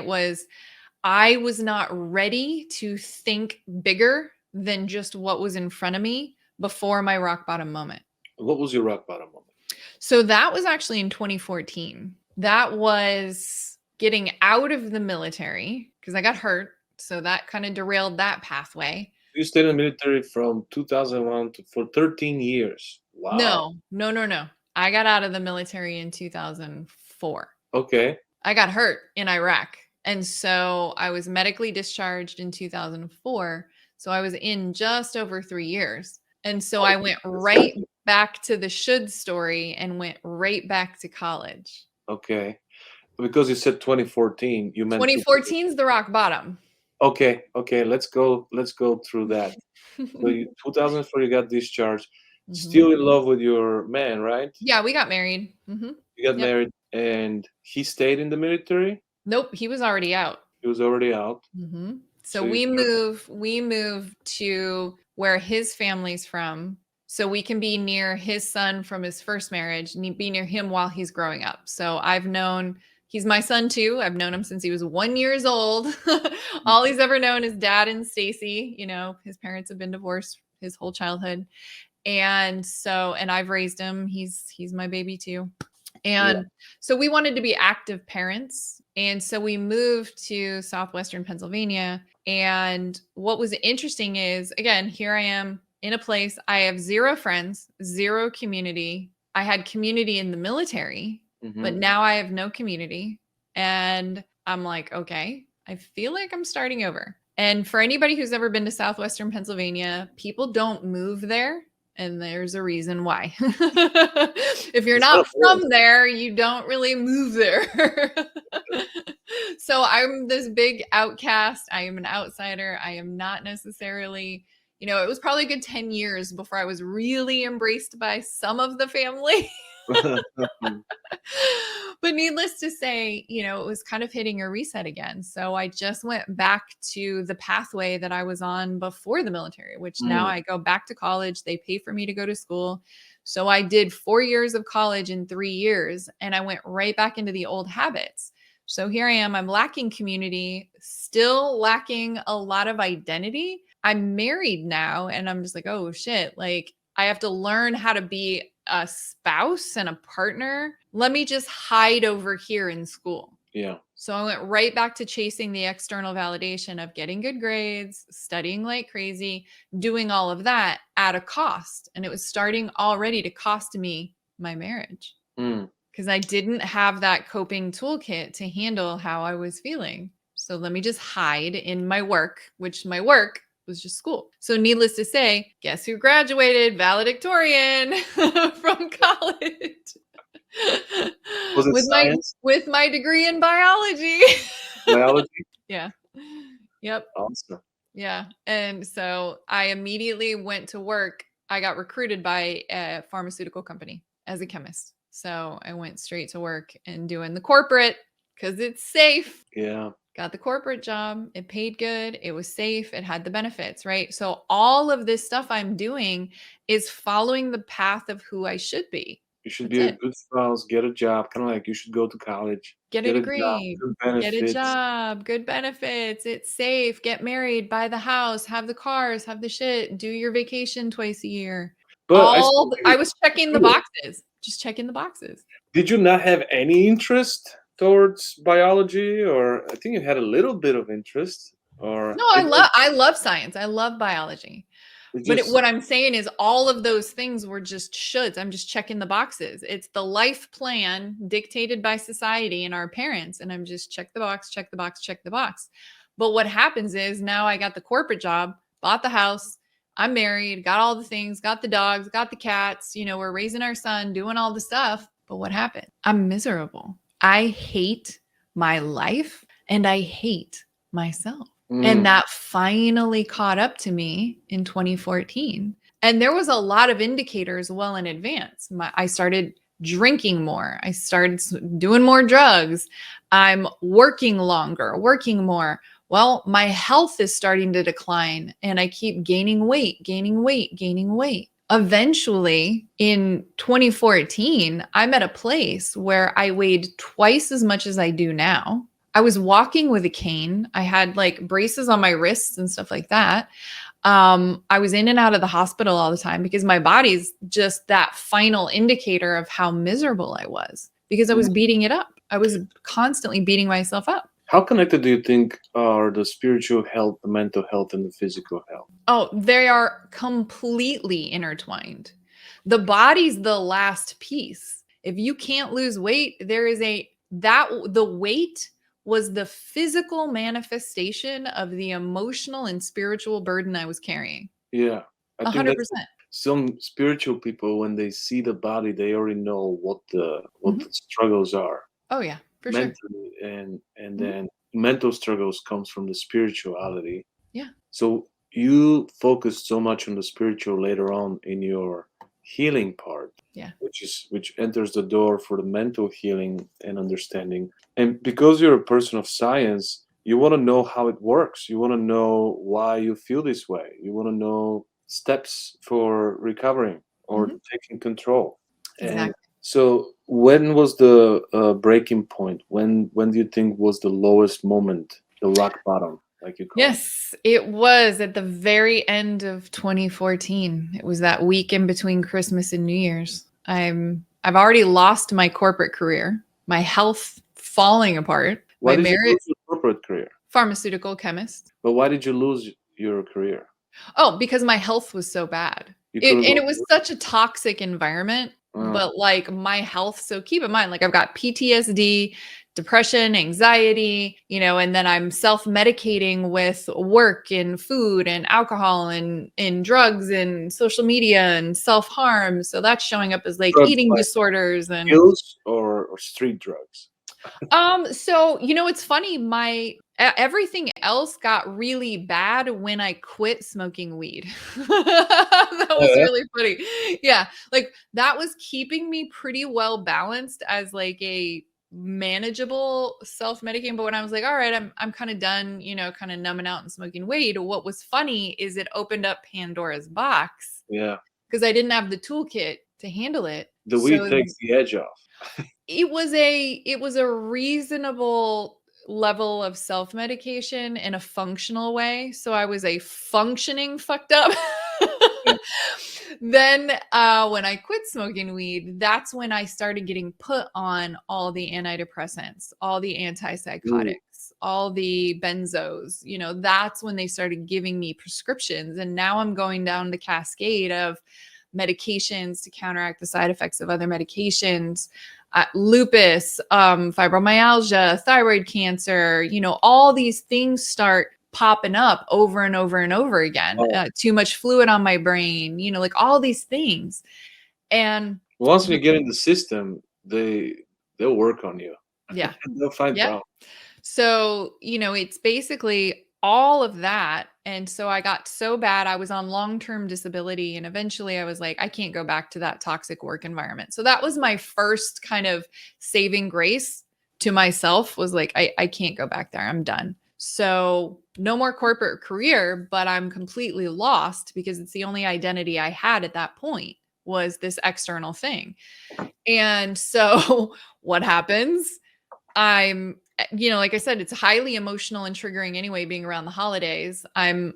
I was not ready to think bigger than just what was in front of me before my rock bottom moment. What was your rock bottom moment? So that was actually in 2014. That was getting out of the military because I got hurt. So that kind of derailed that pathway. You stayed in the military from 2001 for 13 years. Wow. No, no, no, no. I got out of the military in 2004. Okay. I got hurt in Iraq. And so I was medically discharged in 2004. So I was in just over 3 years. And so I went right back to the should story and went right back to college. Okay. Because you said 2014, you meant 2014 is the rock bottom. Okay, okay, let's go through that. So 2004 you got discharged. Mhm. Still in love with your man, right? Yeah, we got married. Mhm. You got Yep. married and he stayed in the military? Nope, he was already out. He was already out. So So you we started. moved to where his family's from, so we can be near his son from his first marriage and be near him while he's growing up. So he's my son too. I've known him since he was 1 years old. All he's ever known is dad and Stacy. His parents have been divorced his whole childhood. And I've raised him. He's my baby too. Yeah. And so we wanted to be active parents. And so we moved to southwestern Pennsylvania. And what was interesting is, again, here I am in a place, I have zero friends, zero community. I had community in the military, but Mhm. now I have no community. And I'm like, okay, I feel like I'm starting over. And for anybody who's ever been to southwestern Pennsylvania, people don't move there. And there's a reason why. If you're It's not not bad. from there, you don't really move there. So I'm this big outcast. I am an outsider. I am not necessarily, it was probably a good 10 years before I was really embraced by some of the family. But needless to say, it was kind of hitting a reset again. So I just went back to the pathway that I was on before the military, which now Mm. I go back to college. They pay for me to go to school. So I did 4 years of college in 3 years, and I went right back into the old habits. So here I am. I'm lacking community, still lacking a lot of identity. I'm married now, and I'm just like, oh shit. Like, I have to learn how to be a spouse and a partner. Let me just hide over here in school. Yeah. So I went right back to chasing the external validation of getting good grades, studying like crazy, doing all of that at a cost. And it was starting already to cost me my marriage Mm. because I didn't have that coping toolkit to handle how I was feeling. So let me just hide in my work, which my work was just school. So needless to say, guess who graduated valedictorian from college? Was it with my science, with my degree in biology. biology? Yeah. Yep. Awesome. Yeah. And so I immediately went to work. I got recruited by a pharmaceutical company as a chemist. So I went straight to work and doing the corporate because it's safe. Yeah. Got the corporate job. It paid good. It was safe. It had the benefits, right? So all of this stuff I'm doing is following the path of who I should be. You should That's be a it. good spouse, get a job, kind of like you should go to college, Get a get a job, degree, good get a benefits. job, good benefits, it's safe, get married, buy the house, have the cars, have the shit, do your vacation twice a year. But I still I think was checking the it's good. boxes, just checking the boxes. Did you not have any interest towards biology, or I think you had a little bit of interest, or No, I love science. I love biology. it But just what I'm saying is all of those things were just shoulds. I'm just checking the boxes. It's the life plan dictated by society and our parents. And I'm just check the box, check the box, check the box. But what happens is now I got the corporate job, bought the house, I'm married, got all the things, got the dogs, got the cats, we're raising our son, doing all the stuff. But what happened? I'm miserable. I hate my life and I hate myself. And mm, that finally caught up to me in 2014. And there was a lot of indicators well in advance. I started drinking more. I started doing more drugs. I'm working longer, working more. Well, my health is starting to decline and I keep gaining weight, gaining weight, gaining weight. Eventually, in 2014, I'm at a place where I weighed twice as much as I do now. I was walking with a cane. I had like braces on my wrists and stuff like that. I was in and out of the hospital all the time because my body's just that final indicator of how miserable I was because I mm. was beating it up. I was constantly beating myself up. How connected do you think are the spiritual health, the mental health, and the physical health? Oh, they are completely intertwined. The body's the last piece. If you can't lose weight, the weight was the physical manifestation of the emotional and spiritual burden I was carrying. Yeah, I think that's 100%. some spiritual people when they see the body, they already know what Mhm. the struggles are Oh yeah, for sure. mentally, and Mhm. then mental struggles comes from the spirituality. Yeah. So you focus so much on the spiritual later on in your healing part, Yeah. which enters the door for the mental healing and understanding. And because you're a person of science, you want to know how it works. You want to know why you feel this way. You want to know steps for recovering or Mhm. taking control. And Exactly. so, when was the breaking point? When do you think was the lowest moment, the rock bottom, like you call it? Yes, it was at the very end of 2014. It was that week in between Christmas and New Year's. I've already lost my corporate career, my health falling apart, Why my did you marriage, lose your corporate career? pharmaceutical chemist. But why did you lose your career? Oh, because my health was so bad. You It couldn't and go it to was work. such a toxic environment, but like my health, so keep in mind, like I've got PTSD, depression, anxiety, and then I'm self-medicating with work and food and alcohol and drugs and social media and self-harm. So that's showing up as like Drugs eating like disorders and pills or street drugs. so it's funny, everything else got really bad when I quit smoking weed. That Oh was yeah. really funny. Yeah, like that was keeping me pretty well balanced as like a manageable self-medicating. But when I was like, all right, I'm kind of done, kind of numbing out and smoking weed. What was funny is it opened up Pandora's box Yeah. because I didn't have the toolkit to handle it. The weed So takes the edge off. it was a reasonable level of self-medication in a functional way. So I was a functioning fucked up. Yeah. Then when I quit smoking weed, that's when I started getting put on all the antidepressants, all the Mm. antipsychotics, all the benzos. That's when they started giving me prescriptions. And now I'm going down the cascade of medications to counteract the side effects of other medications. Lupus, fibromyalgia, thyroid cancer, all these things start popping up over and over and over again. Oh, Too much fluid on my brain, like all these things. And once you get in the system, they'll work on you. yeah, They'll find yeah. problems. So, it's basically all of that. And so I got so bad, I was on long term disability. And eventually I was like, I can't go back to that toxic work environment. So that was my first kind of saving grace to myself was like, I can't go back there. I'm done. So no more corporate career, but I'm completely lost because it's the only identity I had at that point was this external thing. And so what happens? I'm, like I said, it's highly emotional and triggering anyway, being around the holidays. I'm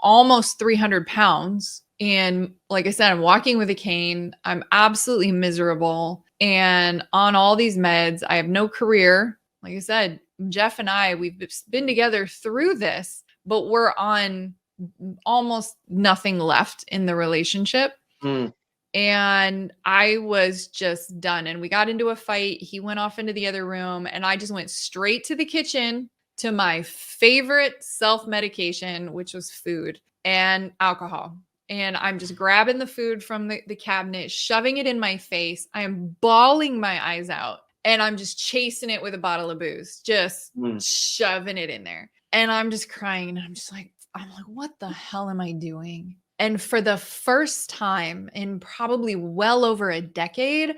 almost 300 pounds. And like I said, I'm walking with a cane. I'm absolutely miserable and on all these meds. I have no career. Like I said, Jeff and we've been together through this, but we're on almost nothing left in the relationship. Mm. And I was just done. And we got into a fight. He went off into the other room, and I just went straight to the kitchen to my favorite self medication, which was food and alcohol. And I'm just grabbing the food from the cabinet, shoving it in my face. I am bawling my eyes out, and I'm just chasing it with a bottle of booze, just Mm. shoving it in there. And I'm just crying. And I'm like, what the hell am I doing? And for the first time in probably well over a decade,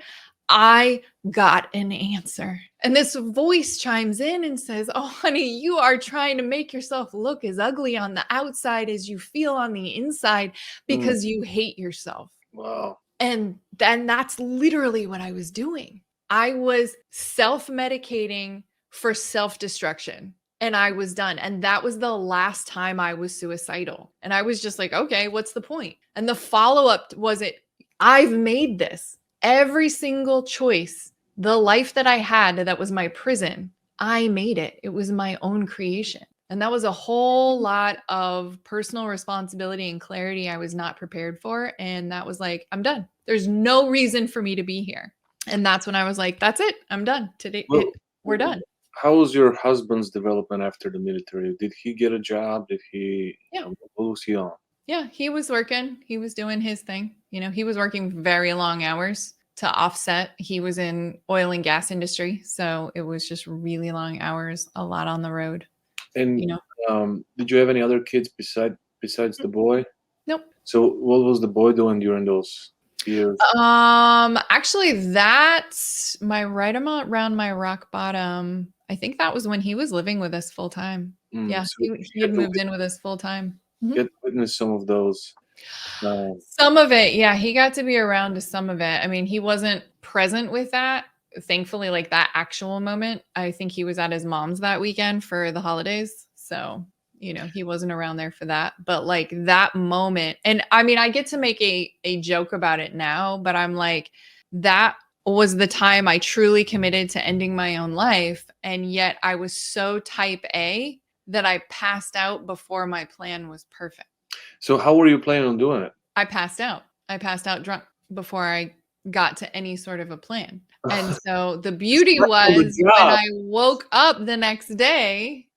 I got an answer. And this voice chimes in and says, oh, honey, you are trying to make yourself look as ugly on the outside as you feel on the inside Mm. because you hate yourself. Wow. And then that's literally what I was doing. I was self medicating for self destruction. And I was done. And that was the last time I was suicidal. And I was just like, okay, what's the point? And the follow up was I've made this. Every single choice, the life that I had that was my prison, I made it. It was my own creation. And that was a whole lot of personal responsibility and clarity I was not prepared for. And that was like, I'm done. There's no reason for me to be here. And that's when I was like, that's it. I'm done. Today, Well, we're done. how was your husband's development after the military? Did he get a job? Did he? Yeah. What was he on? Yeah, he was working. He was doing his thing. He was working very long hours to offset. He was in oil and gas industry, so it was just really long hours, a lot on the road. And did you have any other kids besides the boy? Nope. So what was the boy doing during those years? Actually, that's around my rock bottom. I think that was when he was living with us full time. Yeah, So he had moved in with us full time. get to witness some of those. Some of it, yeah, he got to be around to some of it. I mean, he wasn't present with that. Thankfully, like that actual moment, I think he was at his mom's that weekend for the holidays. So, he wasn't around there for that. But like that moment, and I mean, I get to make a joke about it now, but I'm like, that was the time I truly committed to ending my own life. And yet I was so type A that I passed out before my plan was perfect. So how were you planning on doing it? I passed out. I passed out drunk before I got to any sort of a plan. And so the beauty was when I woke up the next day,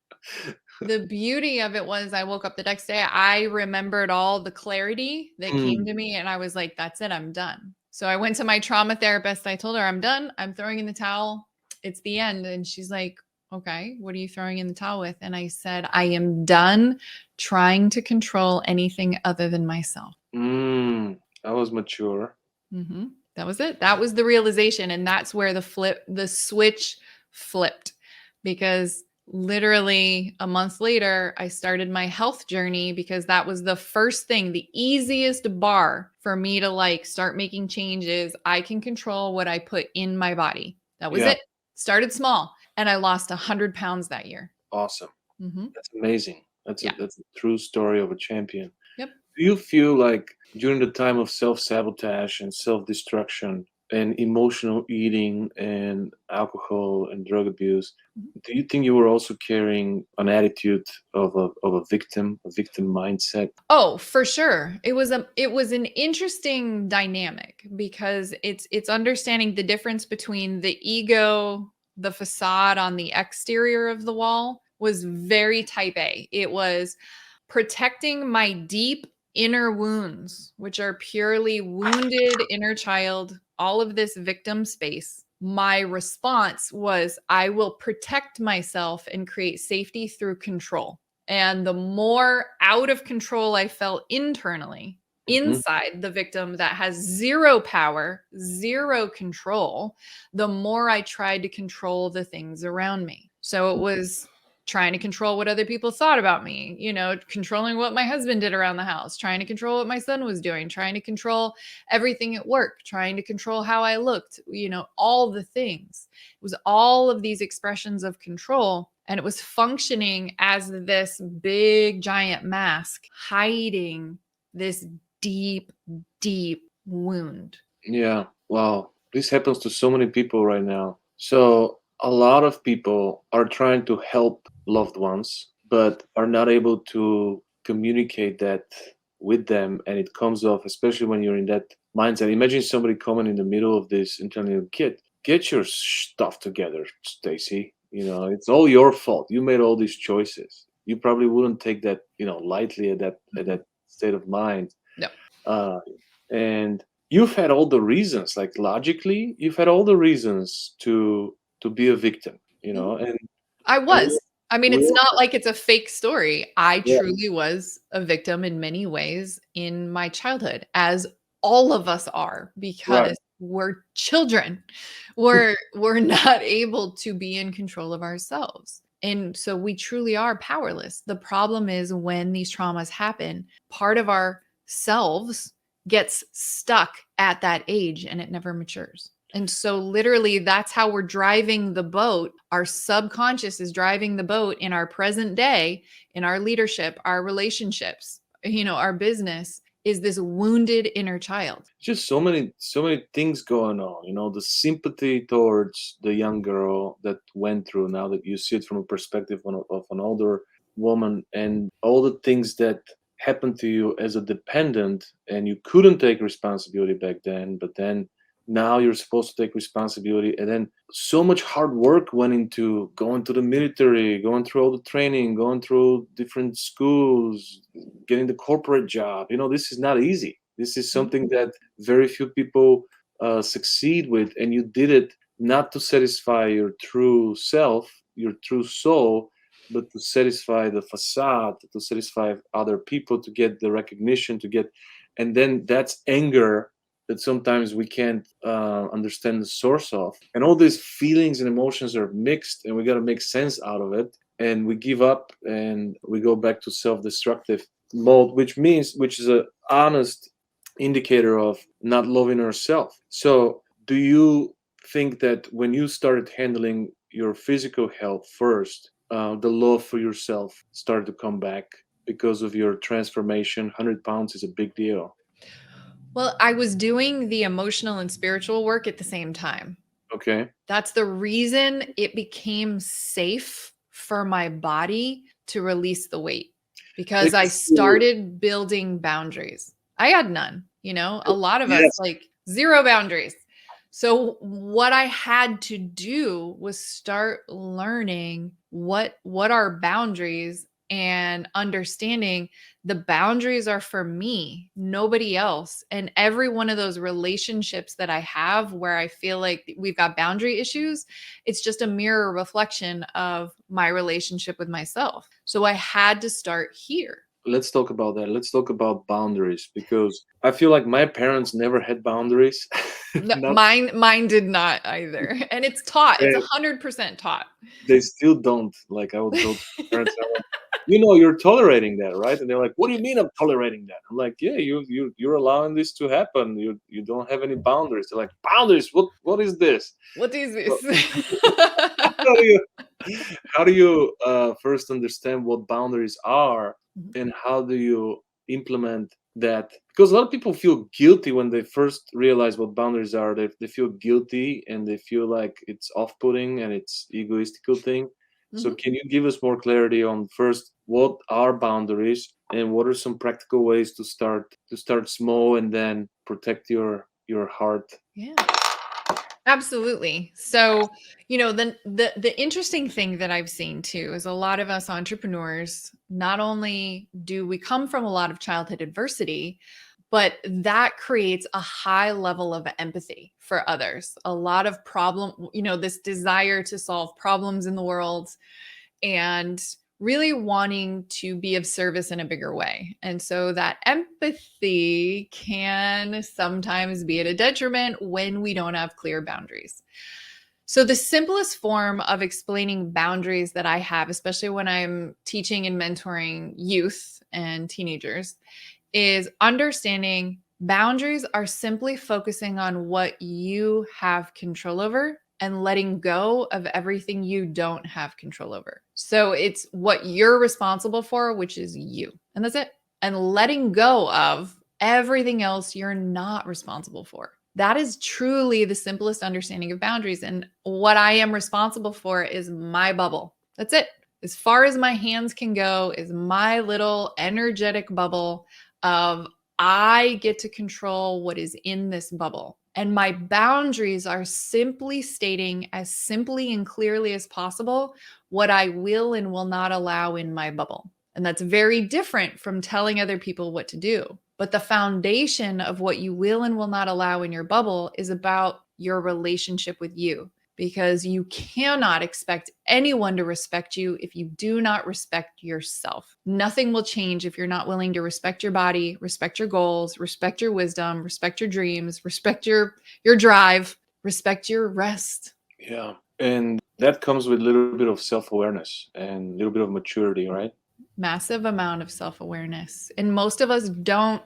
the beauty of it was I woke up the next day, I remembered all the clarity that came to me. And I was like, that's it, I'm done. So I went to my trauma therapist. I told her, I'm done. I'm throwing in the towel. It's the end. And she's like, okay, what are you throwing in the towel with? And I said, I am done trying to control anything other than myself. I was mature. Mm-hmm. That was it. That was the realization. And that's where the switch flipped, because literally a month later, I started my health journey, because that was the first thing, the easiest bar for me to like start making changes. I can control what I put in my body. That was it. Started small. And I lost 100 pounds that year. Awesome. Mm-hmm. That's amazing. That's a true story of a champion. Yep. Do you feel like during the time of self-sabotage and self-destruction and emotional eating and alcohol and drug abuse, do you think you were also carrying an attitude of a victim mindset? Oh, for sure. It was an interesting dynamic because it's understanding the difference between the ego, the facade on the exterior of the wall was very type A. It was protecting my deep inner wounds, which are purely wounded inner child, all of this victim space. My response was I will protect myself and create safety through control. And the more out of control I felt internally, Mhm. inside the victim that has zero power, zero control, the more I tried to control the things around me. So it was trying to control what other people thought about me, controlling what my husband did around the house, trying to control what my son was doing, trying to control everything at work, trying to control how I looked, all the things. It was all of these expressions of control. And it was functioning as this big giant mask hiding this deep, deep wound. Yeah. Wow. This happens to so many people right now. So a lot of people are trying to help loved ones, but are not able to communicate that with them. And it comes off, especially when you're in that mindset. Imagine somebody coming in the middle of this and telling you, kid, get your stuff together, Stacy. It's all your fault. You made all these choices. You probably wouldn't take that, lightly at that state of mind. No, Uh, and you've had all the reasons, like logically you've had all the reasons to be a victim, and I and we, was. I mean, we it's all, not like it's a fake story. I yeah, truly was a victim in many ways in my childhood, as all of us are, right. because we're children. We're not able to be in control of ourselves. And so we truly are powerless. The problem is when these traumas happen, part of our selves gets stuck at that age and it never matures. And so, literally, that's how we're driving the boat. Our subconscious is driving the boat in our present day, in our leadership, our relationships, our business is this wounded inner child. Just so many things going on, the sympathy towards the young girl that went through, now that you see it from a perspective of an older woman, and all the things that happened to you as a dependent, and you couldn't take responsibility back then, but then now you're supposed to take responsibility, and then so much hard work went into going to the military, going through all the training, going through different schools, getting the corporate job. This is not easy. This is Mhm. something that very few people succeed with, and you did it not to satisfy your true self, your true soul, but to satisfy the facade, to satisfy other people, to get the recognition, and then that's anger that sometimes we can't understand the source of, and all these feelings and emotions are mixed, and we got to make sense out of it, and we give up and we go back to self-destructive mode, which is a honest indicator of not loving ourselves. So do you think that when you started handling your physical health first, the love for yourself started to come back because of your transformation? 100 pounds is a big deal. Well, I was doing the emotional and spiritual work at the same time. Okay. That's the reason it became safe for my body to release the weight, because I It's still, started building boundaries. I had none, a lot of us yes. like zero boundaries. So what I had to do was start learning what are boundaries and understanding the boundaries are for me, nobody else. And every one of those relationships that I have where I feel like we've got boundary issues, it's just a mirror reflection of my relationship with myself. So I had to start here. Let's talk about that. Let's talk about boundaries, because I feel like my parents never had boundaries. No, Not, mine did not either. And it's taught. It's and 100% taught. they still don't. Like, I would go to my parents and I'm like, you're tolerating that, right? And they're like, what do you mean I'm tolerating that? I'm like, yeah, you're allowing this to happen. You don't have any boundaries. They're like, boundaries? What is this? What is So this? how do you how do you first understand what boundaries are, and how do you implement that? Because a lot of people feel guilty when they first realize what boundaries are. They feel guilty and they feel like it's off-putting and it's egoistical thing. So Mhm. can you give us more clarity on first what are boundaries and what are some practical ways to start small and then protect your heart? Yeah. Absolutely. So, the interesting thing that I've seen too is a lot of us entrepreneurs, not only do we come from a lot of childhood adversity, but that creates a high level of empathy for others. A lot of this desire to solve problems in the world and really wanting to be of service in a bigger way. And so that empathy can sometimes be at a detriment when we don't have clear boundaries. So, the simplest form of explaining boundaries that I have, especially when I'm teaching and mentoring youth and teenagers, is understanding boundaries are simply focusing on what you have control over and letting go of everything you don't have control over. So it's what you're responsible for, which is you. And that's it. And letting go of everything else you're not responsible for. That is truly the simplest understanding of boundaries. And what I am responsible for is my bubble. That's it. As far as my hands can go is my little energetic bubble of I get to control what is in this bubble. And my boundaries are simply stating as simply and clearly as possible what I will and will not allow in my bubble. And that's very different from telling other people what to do. But the foundation of what you will and will not allow in your bubble is about your relationship with you, because you cannot expect anyone to respect you if you do not respect yourself. Nothing will change if you're not willing to respect your body, respect your goals, respect your wisdom, respect your dreams, respect your drive, respect your rest. Yeah. And that comes with a little bit of self-awareness and a little bit of maturity, right? Massive amount of self-awareness. And most of us don't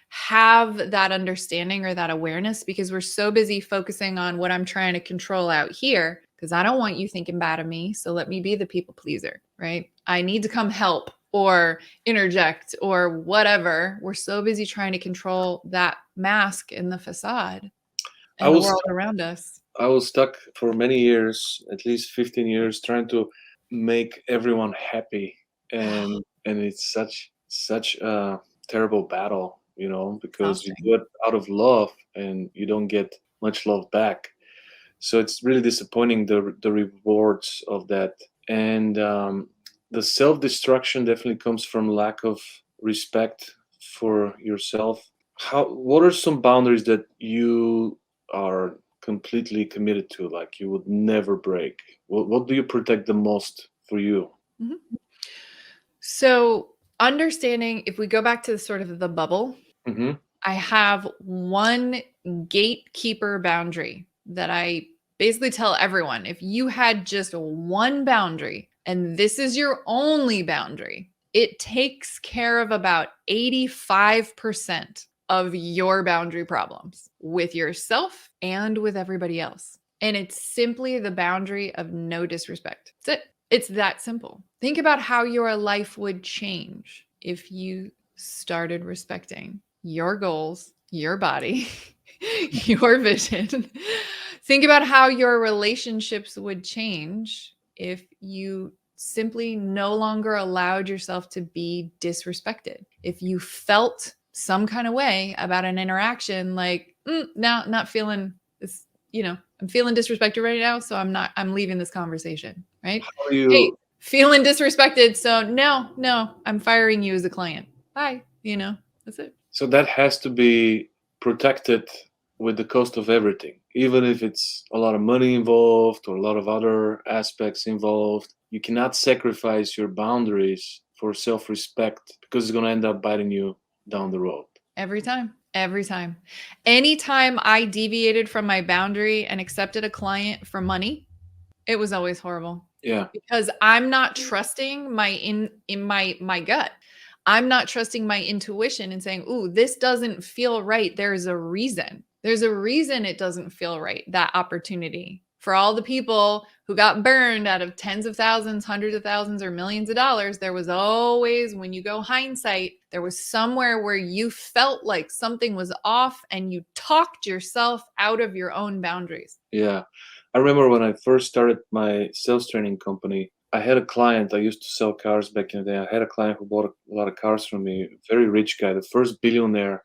have that understanding or that awareness because we're so busy focusing on what I'm trying to control out here, because I don't want you thinking bad of me. So let me be the people pleaser, right? I need to come help or interject or whatever. We're so busy trying to control that mask in the facade I and the was world around us. I was stuck for many years, at least 15 years, trying to make everyone happy, and it's such a terrible battle, because you Exhausting. do it out of love and you don't get much love back. So it's really disappointing, the rewards of that, and the self destruction definitely comes from lack of respect for yourself. What are some boundaries that you are completely committed to, like you would never break? What do you protect the most for you? Mhm. So, understanding if we go back to sort of the bubble, Hmm. I have one gatekeeper boundary that I basically tell everyone. If you had just one boundary and this is your only boundary, it takes care of about 85% of your boundary problems with yourself and with everybody else. And it's simply the boundary of no disrespect. That's it. It's that simple. Think about how your life would change if you started respecting your goals, your body, your vision. Think about how your relationships would change if you simply no longer allowed yourself to be disrespected. If you felt some kind of way about an interaction, like, now not feeling this, I'm feeling disrespected right now, so I'm leaving this conversation, right? How do Hey, you feeling disrespected, so no, I'm firing you as a client. Bye, that's it. So that has to be protected with the cost of everything, even if it's a lot of money involved or a lot of other aspects involved. You cannot sacrifice your boundaries for self-respect because it's going to end up biting you down the road. Every time. Every time. Anytime I deviated from my boundary and accepted a client for money, it was always horrible Yeah. because I'm not trusting my gut. I'm not trusting my intuition and saying, "Ooh, this doesn't feel right." There's a reason. There's a reason it doesn't feel right, that opportunity For all the people who got burned out of tens of thousands, hundreds of thousands, or millions of dollars, there was always, when you go hindsight, there was somewhere where you felt like something was off and you talked yourself out of your own boundaries. Yeah. I remember when I first started my sales training company, I had a client. I used to sell cars back in the day. I had a client who bought a lot of cars from me, very rich guy, the first billionaire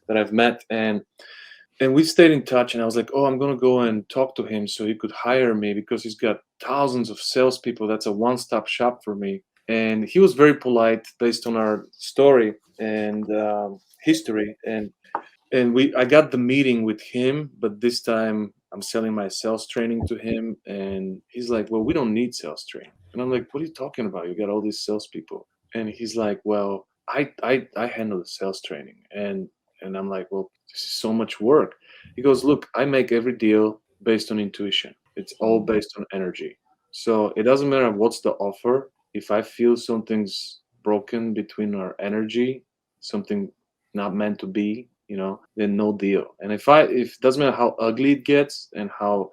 that I've met. And we stayed in touch, and I was like, oh, I'm gonna go and talk to him so he could hire me because he's got thousands of salespeople. That's a one-stop shop for me. And he was very polite based on our story and history. And I got the meeting with him, but this time I'm selling my sales training to him, and he's like, well, we don't need sales training. And I'm like, what are you talking about? You got all these salespeople. And he's like, well, I handle the sales training. And I'm like, well, this is so much work. He goes, look, I make every deal based on intuition. It's all based on energy. So it doesn't matter what's the offer. If I feel something's broken between our energy, something not meant to be, then no deal. And if it doesn't matter how ugly it gets and how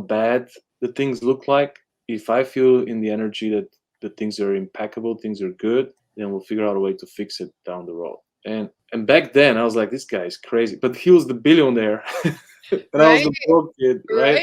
bad the things look like, if I feel in the energy that the things are impeccable, things are good, then we'll figure out a way to fix it down the road. And back then I was like, this guy is crazy. But he was the billionaire and I was Right? the broke kid, right?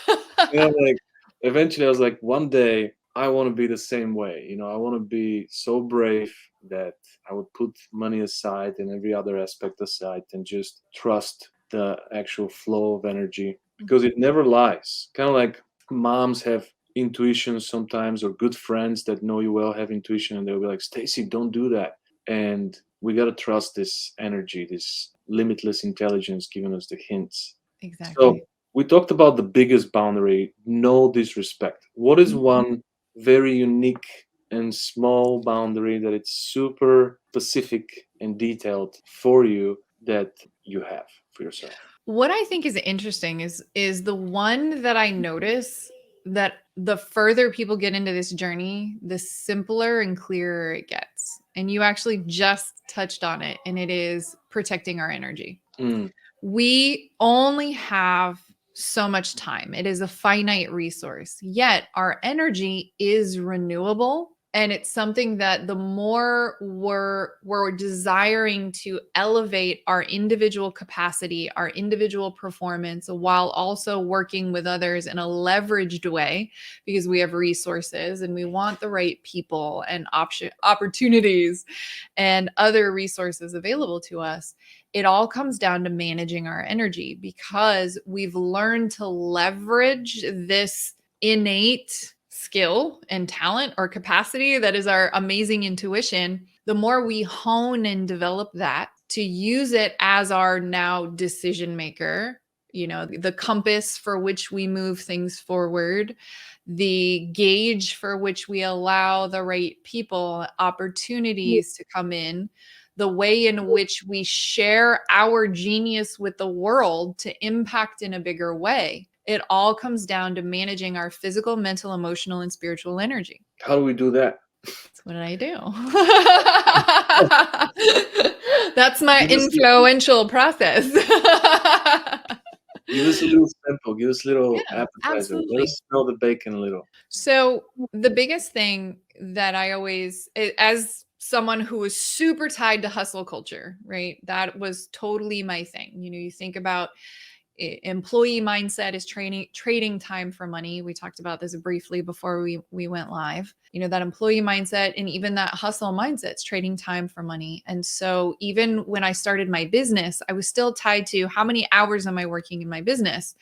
Right? And I'm like, eventually I was like, one day I want to be the same way. I want to be so brave that I would put money aside and every other aspect aside and just trust the actual flow of energy because it never lies. Kind of like moms have intuition sometimes, or good friends that know you well have intuition, and they'll be like, Stacy, don't do that. And we got to trust this energy, this limitless intelligence giving us the hints. So Exactly. we talked about the biggest boundary, no disrespect. What is one very unique and small boundary that it's super specific and detailed for you that you have for yourself? What I think is interesting is the one that I notice that the further people get into this journey, the simpler and clearer it gets. And you actually just touched on it, and it is protecting our energy. Mm, We only have so much time. It is a finite resource. Yet our energy is renewable, and it's something that the more we're desiring to elevate our individual capacity, our individual performance, while also working with others in a leveraged way, because we have resources and we want the right people and opportunities and other resources available to us. It all comes down to managing our energy, because we've learned to leverage this innate skill and talent or capacity that is our amazing intuition. The more we hone and develop that to use it as our now decision maker, the compass for which we move things forward, the gauge for which we allow the right people, opportunities to come in, the way in which we share our genius with the world to impact in a bigger way. It all comes down to managing our physical, mental, emotional, and spiritual energy. how do we do that? That's what I do. That's my Give us, influential process. give us a little sample. Give us a little Yeah, appetizer. Let absolutely. us smell the bacon a little. So the biggest thing that I always, as someone who was super tied to hustle culture, right? That was totally my thing. You think about employee mindset is trading time for money. We talked about this briefly before we went live. That employee mindset and even that hustle mindset is trading time for money. And so even when I started my business, I was still tied to how many hours am I working in my business,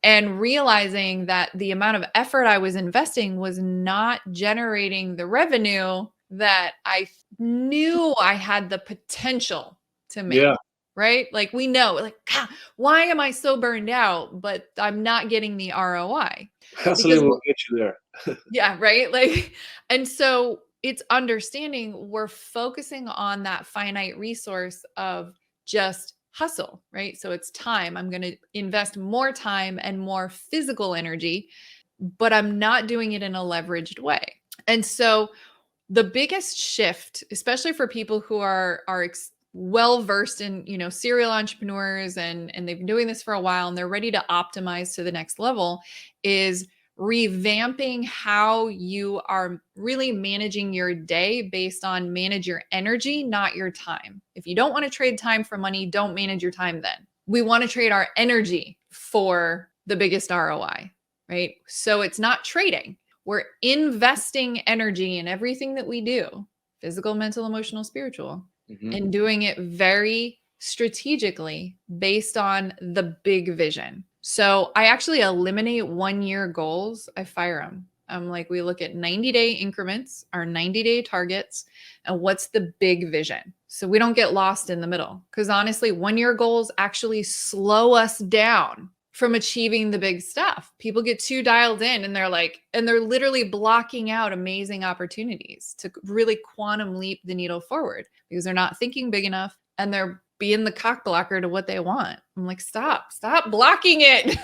and realizing that the amount of effort I was investing was not generating the revenue that I knew I had the potential to make. Yeah, Right? Like we know, like, God, why am I so burned out, but I'm not getting the ROI? hustling Because will get you there. yeah, right? Like, and so it's understanding we're focusing on that finite resource of just hustle, right? So it's time. I'm going to invest more time and more physical energy, but I'm not doing it in a leveraged way. And so the biggest shift, especially for people who are well versed in, serial entrepreneurs, and they've been doing this for a while and they're ready to optimize to the next level, is revamping how you are really managing your day based on manage your energy, not your time. If you don't want to trade time for money, don't manage your time then. We want to trade our energy for the biggest ROI, right? So it's not trading. We're investing energy in everything that we do, physical, mental, emotional, spiritual, and doing it very strategically based on the big vision. So I actually eliminate 1-year goals. I fire them. I'm like, we look at 90-day increments, our 90-day targets, and what's the big vision. So we don't get lost in the middle. Because honestly, 1-year goals actually slow us down from achieving the big stuff. People get too dialed in and they're literally blocking out amazing opportunities to really quantum leap the needle forward because they're not thinking big enough and they're being the cock blocker to what they want. I'm like, stop blocking it.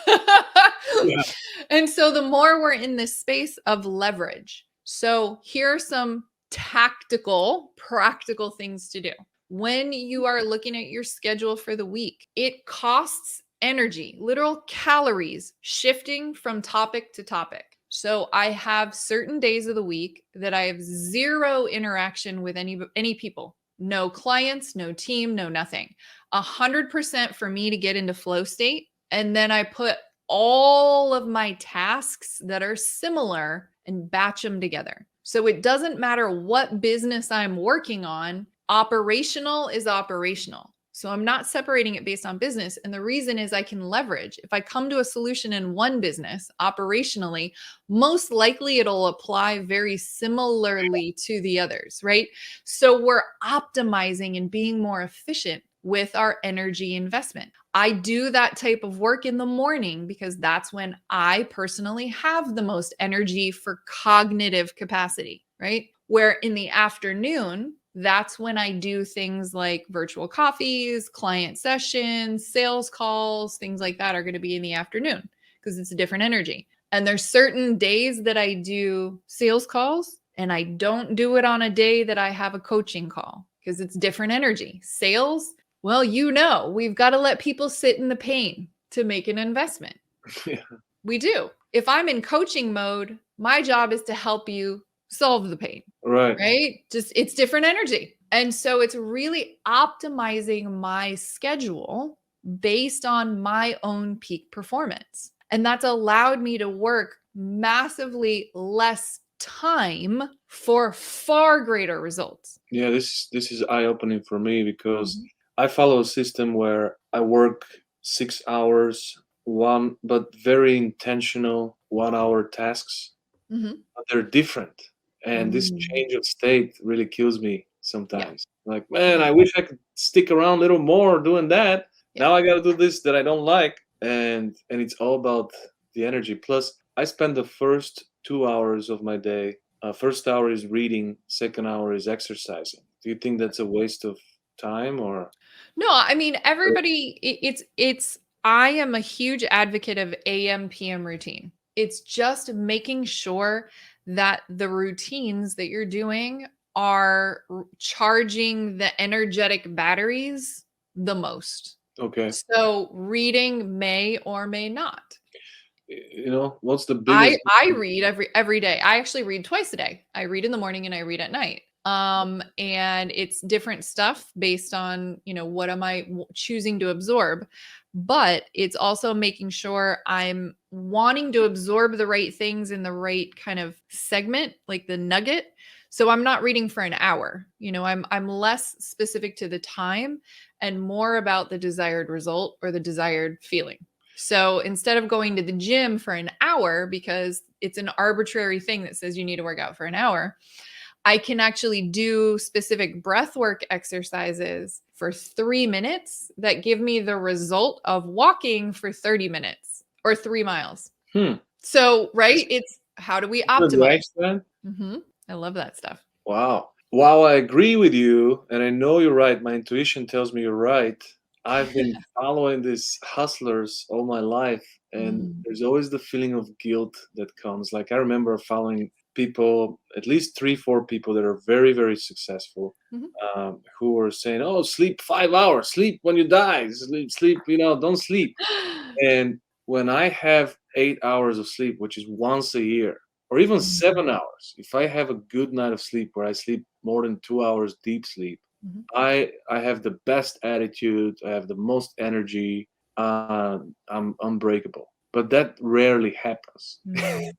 Yeah. And so the more we're in this space of leverage. So here are some tactical, practical things to do. When you are looking at your schedule for the week, it costs energy, literal calories, shifting from topic to topic. So I have certain days of the week that I have zero interaction with any people. No clients, no team, no nothing. 100% for me to get into flow state. And then I put all of my tasks that are similar and batch them together. So it doesn't matter what business I'm working on, operational is operational. So I'm not separating it based on business. And the reason is I can leverage. If I come to a solution in one business operationally, most likely it'll apply very similarly to the others, right? So we're optimizing and being more efficient with our energy investment. I do that type of work in the morning because that's when I personally have the most energy for cognitive capacity, right? Where in the afternoon, that's when I do things like virtual coffees, client sessions, sales calls, things like that are going to be in the afternoon because it's a different energy. And there's certain days that I do sales calls and I don't do it on a day that I have a coaching call because it's different energy. Sales, well, we've got to let people sit in the pain to make an investment. Yeah. We do. If I'm in coaching mode, my job is to help you solve the pain. Right? Just it's different energy. And so it's really optimizing my schedule based on my own peak performance. And that's allowed me to work massively less time for far greater results. Yeah, this is eye-opening for me because I follow a system where I work 6 hours, but very intentional 1-hour tasks. But they're different. And this change of state really kills me sometimes. Like, man, I wish I could stick around a little more doing that. Now I got to do this that I don't like. And it's all about the energy. Plus, I spend the first 2 hours of my day. First hour is reading. Second hour is exercising. Do you think that's a waste of time or? No, I mean, everybody, I am a huge advocate of AM, PM routine. It's just making sure that the routines that you're doing are charging the energetic batteries the most. Okay. So reading may or may not. What's the biggest? I read every day. I actually read twice a day. I read in the morning and I read at night. And it's different stuff based on, what am I choosing to absorb, but it's also making sure I'm wanting to absorb the right things in the right kind of segment, like the nugget. So I'm not reading for an hour, I'm less specific to the time and more about the desired result or the desired feeling. So instead of going to the gym for an hour, because it's an arbitrary thing that says you need to work out for an hour, I can actually do specific breath work exercises for 3 minutes that give me the result of walking for 30 minutes or 3 miles. So, right? It's how do we optimize? I love that stuff. Wow. While I agree with you, and I know you're right, my intuition tells me you're right. I've been following these hustlers all my life, and there's always the feeling of guilt that comes. Like I remember following people, at least 3, 4 people that are very, very successful, Mhm. who are saying, "Oh, sleep 5 hours, sleep when you die, sleep, don't sleep." And when I have 8 hours of sleep, which is once a year, or even Mhm. 7 hours, if I have a good night of sleep where I sleep more than 2 hours deep sleep, Mhm. I have the best attitude. I have the most energy. I'm unbreakable. But that rarely happens. Mm.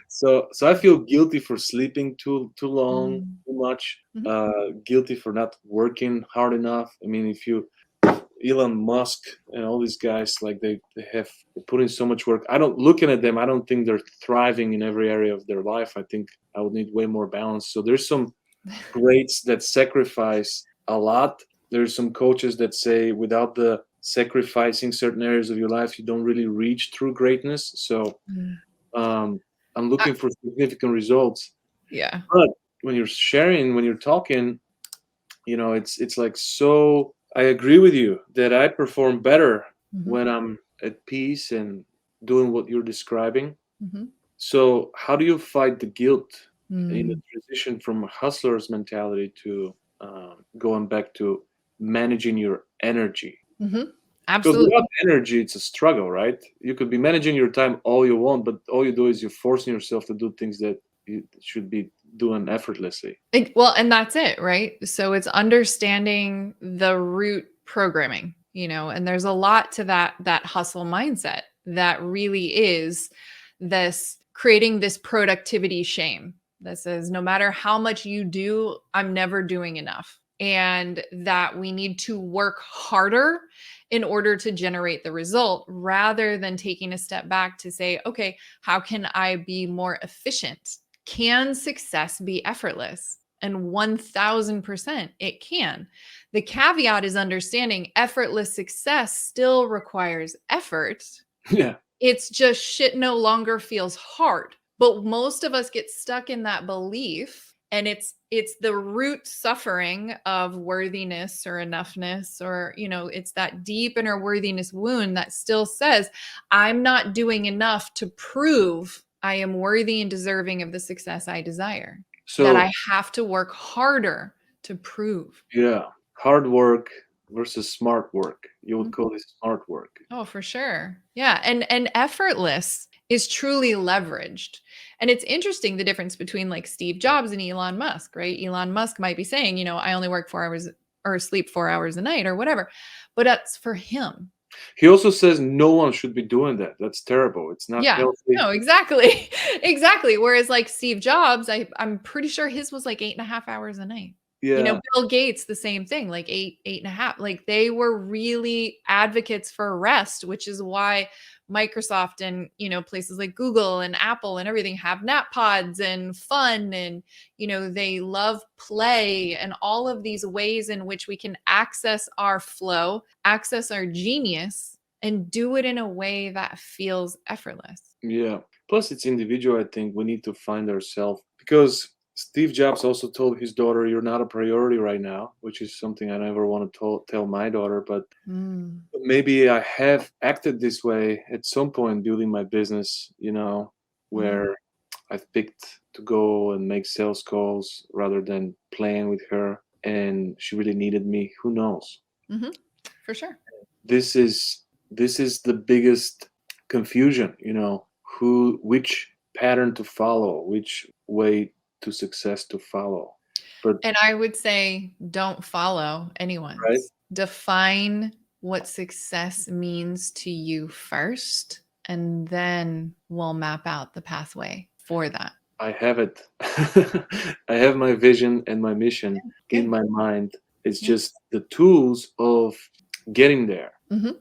So I feel guilty for sleeping too long, Mm. too much. Mhm. Guilty for not working hard enough. I mean, if you Elon Musk and all these guys, like they put in so much work. I don't looking at them. I don't think they're thriving in every area of their life. I think I would need way more balance. So there's some greats that sacrifice a lot. There's some coaches that say without the sacrificing certain areas of your life, you don't really reach true greatness. So Mm. um, I'm I looking for significant results. Yeah. But when you're sharing, when you're talking, it's like, so I agree with you that I perform better Mhm. when I'm at peace and doing what you're describing. Mhm. So how do you fight the guilt in the Mm. transition from a hustler's mentality to going back to managing your energy? Mhm. Because without Absolutely. energy, it's a struggle, right? You could be managing your time all you want, but all you do is you're forcing yourself to do things that you should be doing effortlessly. Well, and that's it, right? So it's understanding the root programming, and there's a lot to that hustle mindset that really is this creating this productivity shame. That says no matter how much you do, I'm never doing enough. And that we need to work harder in order to generate the result rather than taking a step back to say, okay, how can I be more efficient? Can success be effortless? And 1000% it can. The caveat is understanding effortless success still requires effort. Yeah. It's just shit no longer feels hard. But most of us get stuck in that belief, and it's the root suffering of worthiness or enoughness, or it's that deep inner worthiness wound that still says I'm not doing enough to prove I am worthy and deserving of the success I desire, that I So have to work harder to prove. yeah, hard work versus smart work. You would call this smart work. Oh, for sure. Yeah. And effortless is truly leveraged. And it's interesting the difference between like Steve Jobs and Elon Musk, right? Elon Musk might be saying, I only work 4 hours or sleep 4 hours a night or whatever, but that's for him. He also says no one should be doing that. That's terrible. It's not Yeah. healthy. No, exactly. Exactly. Whereas like Steve Jobs, I'm pretty sure his was like 8.5 hours a night. Yeah. Bill Gates, the same thing, like 8.5. Like they were really advocates for rest, which is why Microsoft and, places like Google and Apple and everything have nap pods and fun. And, they love play and all of these ways in which we can access our flow, access our genius, and do it in a way that feels effortless. Yeah. Plus, it's individual. I think we need to find ourselves because Steve Jobs also told his daughter, "You're not a priority right now," which is something I never want to tell my daughter. But Mm. maybe I have acted this way at some point building my business, Mhm. where I've picked to go and make sales calls rather than playing with her, and she really needed me. Who knows? Mhm. For sure. This is this is the biggest confusion, which pattern to follow, which way to success to follow. But And I would say don't follow right, anyone's. Define what success means to you first, and then we'll map out the pathway for that. I have it. I have my vision and my mission in Good. my mind. It's Yeah. just the tools of getting there. Mhm.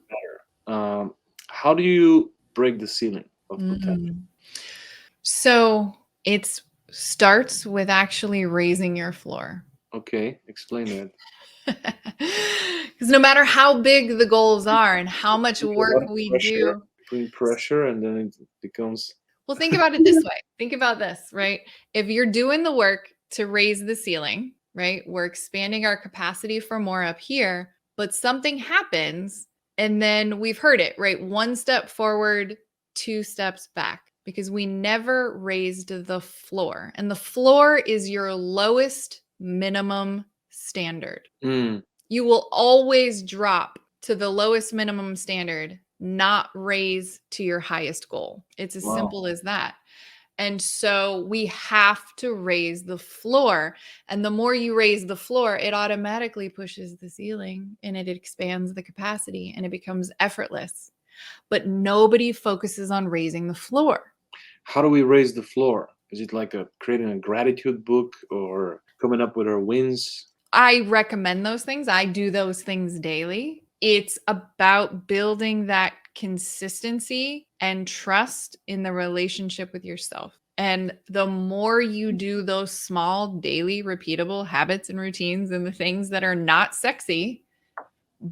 Um, how do you break the ceiling of potential? Mm. So it's starts with actually raising your floor. Okay, explain that. Because no matter how big the goals are and how much Put a lot work of we pressure, do. putting pressure, and then it becomes Well, think about it this way. Think about this, right? If you're doing the work to raise the ceiling, right? We're expanding our capacity for more up here, but something happens and then we've heard it, right? One step forward, two steps back. because we never raised the floor. And the floor is your lowest minimum standard. Mm. You will always drop to the lowest minimum standard, not raise to your highest goal. It's as Wow. simple as that. And so we have to raise the floor. And the more you raise the floor, it automatically pushes the ceiling and it expands the capacity and it becomes effortless. But nobody focuses on raising the floor. How do we raise the floor? Is it like creating a gratitude book or coming up with our wins? I recommend those things. I do those things daily. It's about building that consistency and trust in the relationship with yourself. And the more you do those small, daily, repeatable habits and routines and the things that are not sexy,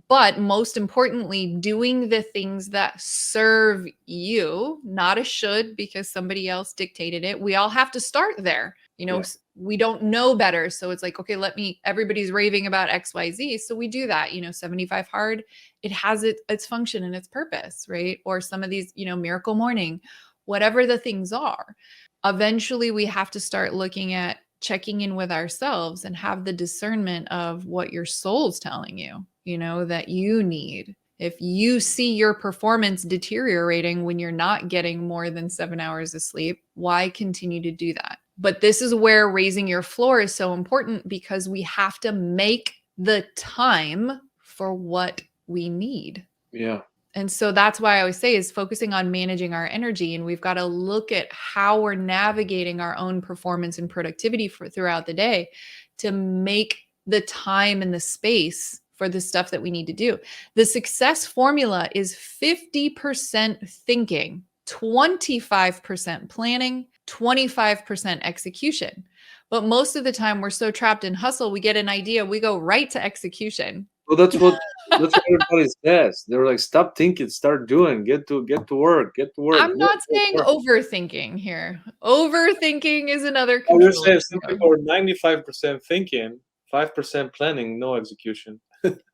but most importantly, doing the things that serve you, not a should because somebody else dictated it. We all have to start there. Yeah. We don't know better. So it's like, okay, everybody's raving about XYZ. So we do that, 75 hard, it has its function and its purpose, right? Or some of these, miracle morning, whatever the things are. Eventually we have to start looking at checking in with ourselves and have the discernment of what your soul's telling you, that you need. If you see your performance deteriorating when you're not getting more than 7 hours of sleep, why continue to do that? But this is where raising your floor is so important, because we have to make the time for what we need. Yeah. And so that's why I always say is focusing on managing our energy. And we've got to look at how we're navigating our own performance and productivity throughout the day to make the time and the space for the stuff that we need to do. The success formula is 50% thinking, 25% planning, 25% execution. But most of the time we're so trapped in hustle, we get an idea, we go right to execution. Well, that's what everybody says. They're like, stop thinking, start doing, get to work, get to work. I'm not saying overthinking here. Overthinking is another Oh, you're control saying some issue. people are 95% thinking, 5% planning, no execution.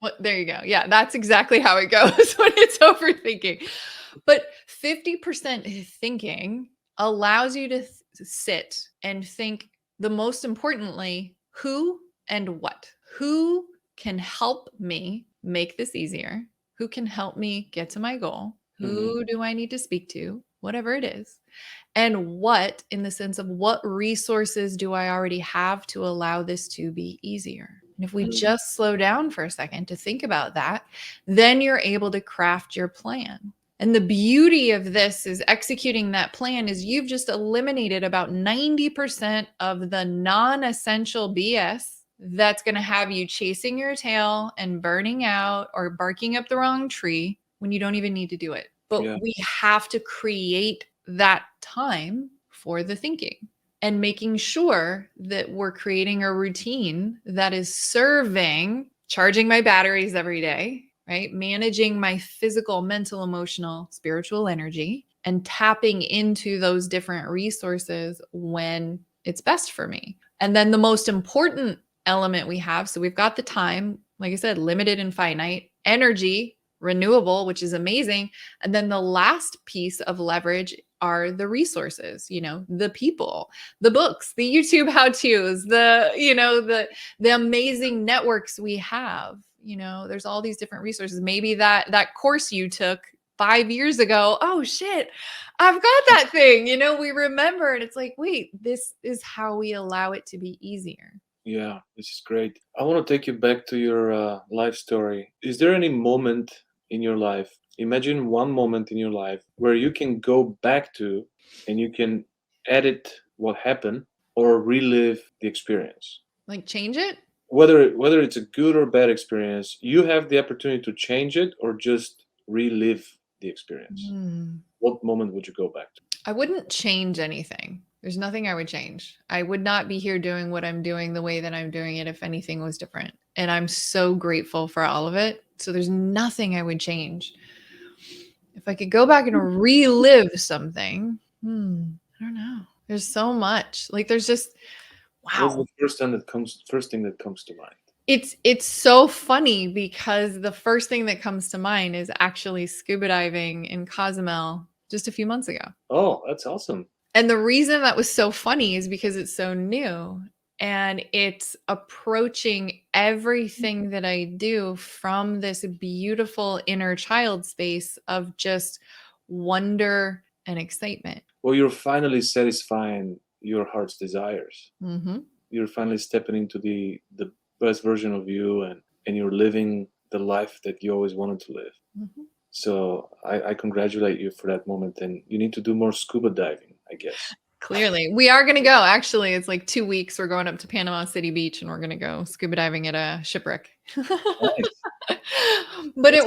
Well, there you go. Yeah, that's exactly how it goes when it's overthinking. But 50% thinking allows you to sit and think, the most importantly, who and what. Who can help me make this easier? Who can help me get to my goal? Who do I need to speak to? Whatever it is. And what, in the sense of what resources do I already have to allow this to be easier? And if we just slow down for a second to think about that, then you're able to craft your plan. And the beauty of this is executing that plan is you've just eliminated about 90% of the non-essential BS that's going to have you chasing your tail and burning out or barking up the wrong tree when you don't even need to do it. But we have to create that time for the thinking and making sure that we're creating a routine that is serving, charging my batteries every day, right? Managing my physical, mental, emotional, spiritual energy and tapping into those different resources when it's best for me. And then the most important element we have, so we've got the time, like I said, limited and finite, energy, renewable, which is amazing. And then the last piece of leverage are the resources, the people, the books, the YouTube how-tos, the amazing networks we have. There's all these different resources. Maybe that course you took 5 years ago, oh shit, I've got that thing, we remember, and it's like, wait, this is how we allow it to be easier. Yeah, this is great. I want to take you back to your life story. Is there any moment in your life, imagine one moment in your life where you can go back to and you can edit what happened or relive the experience? Like change it? Whether it's a good or bad experience, you have the opportunity to change it or just relive the experience. What moment would you go back to? I wouldn't change anything. There's nothing I would change. I would not be here doing what I'm doing the way that I'm doing it if anything was different. And I'm so grateful for all of it. So there's nothing I would change. If I could go back and relive something, I don't know. There's so much. Like there's just, What's wow. the first thing that comes to mind? It's so funny because the first thing that comes to mind is actually scuba diving in Cozumel just a few months ago. Oh, that's awesome. And the reason that was so funny is because it's so new and it's approaching everything that I do from this beautiful inner child space of just wonder and excitement. Well, you're finally satisfying your heart's desires. Mm-hmm. You're finally stepping into the best version of you, and you're living the life that you always wanted to live. Mm-hmm. So I congratulate you for that moment, and you need to do more scuba diving, I guess. Clearly, we are going to go. Actually, it's like 2 weeks. We're going up to Panama City Beach and we're going to go scuba diving at a shipwreck. Nice. But it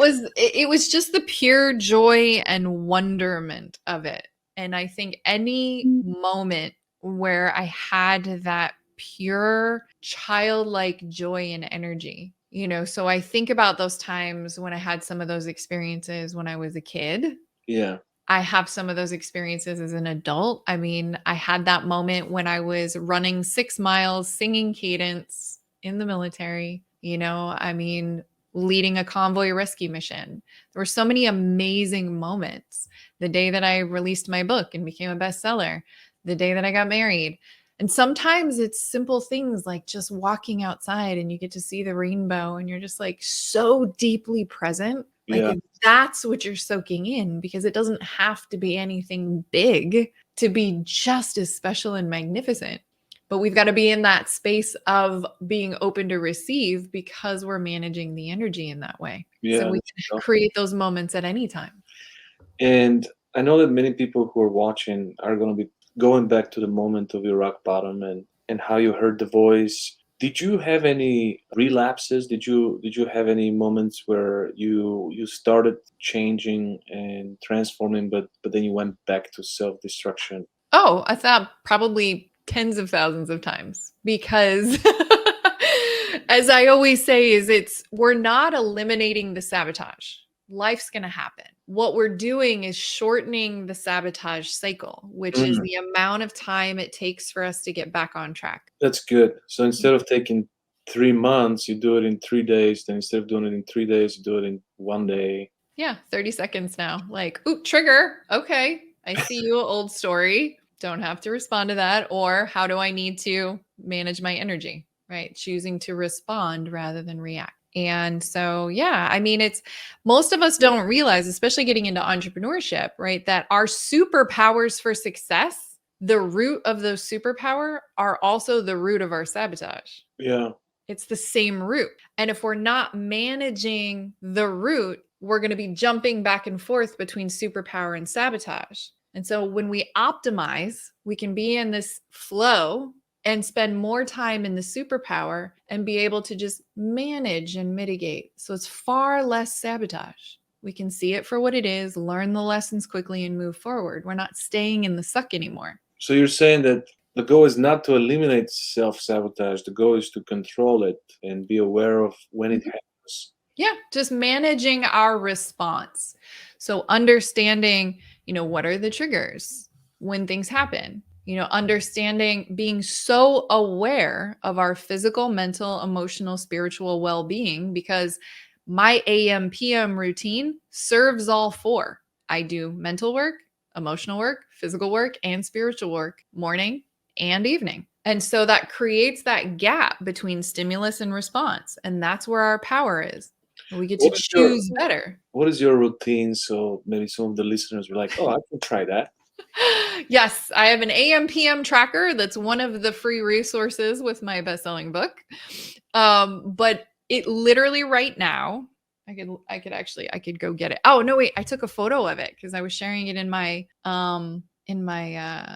was just the pure joy and wonderment of it. And I think any moment where I had that pure childlike joy and energy, so I think about those times when I had some of those experiences when I was a kid. Yeah. I have some of those experiences as an adult. I mean, I had that moment when I was running 6 miles, singing cadence in the military, I mean, leading a convoy rescue mission. There were so many amazing moments. The day that I released my book and became a bestseller, the day that I got married. And sometimes it's simple things like just walking outside and you get to see the rainbow and you're just like so deeply present. Like Yeah. that's what you're soaking in because it doesn't have to be anything big to be just as special and magnificent. But we've got to be in that space of being open to receive because we're managing the energy in that way. Yeah. So we can create those moments at any time. And I know that many people who are watching are going to be going back to the moment of your rock bottom and how you heard the voice. Did you have any relapses? Did you have any moments where you started changing and transforming, but then you went back to self destruction? Oh, I thought probably tens of thousands of times because as I always say is we're not eliminating the sabotage. Life's going to happen. What we're doing is shortening the sabotage cycle, which is the amount of time it takes for us to get back on track. That's good. So instead of taking 3 months, you do it in 3 days. Then instead of doing it in 3 days, you do it in one day. Yeah, 30 seconds now. Like, ooh, trigger. Okay, I see you, old story. Don't have to respond to that. Or how do I need to manage my energy, right? Choosing to respond rather than react. And so, yeah, I mean, it's most of us don't realize, especially getting into entrepreneurship, right, that our superpowers for success, the root of those superpower are also the root of our sabotage. Yeah. It's the same root. And if we're not managing the root, we're going to be jumping back and forth between superpower and sabotage. And so when we optimize, we can be in this flow and spend more time in the superpower and be able to just manage and mitigate. So it's far less sabotage. We can see it for what it is, learn the lessons quickly, and move forward. We're not staying in the suck anymore. So you're saying that the goal is not to eliminate self-sabotage. The goal is to control it and be aware of when it happens. Yeah, just managing our response. So understanding, what are the triggers when things happen? Understanding, being so aware of our physical, mental, emotional, spiritual well-being, because my AM PM routine serves all four. I do mental work, emotional work, physical work, and spiritual work, morning and evening. And so that creates that gap between stimulus and response. And that's where our power is. We get to What is your choose better. What is your routine? So maybe some of the listeners were like, "Oh, I can try that." Yes, I have an AM PM tracker. That's one of the free resources with my best-selling book. But it literally right now, I could go get it. Oh no, wait, I took a photo of it because I was sharing it in my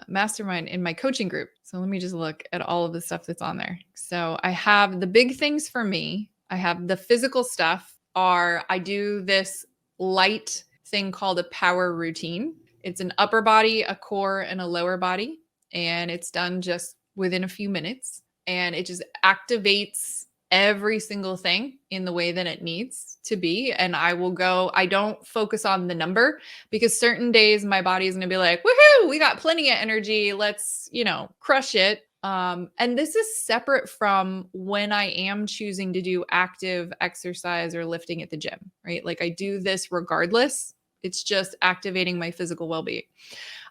mastermind in my coaching group. So let me just look at all of the stuff that's on there. So I have the big things for me. I have the physical stuff. I do this light thing called a power routine. It's an upper body, a core, and a lower body. And it's done just within a few minutes. And it just activates every single thing in the way that it needs to be. And I don't focus on the number because certain days my body is going to be like, woohoo, we got plenty of energy. Let's, crush it. And this is separate from when I am choosing to do active exercise or lifting at the gym, right? Like I do this regardless. It's just activating my physical well-being.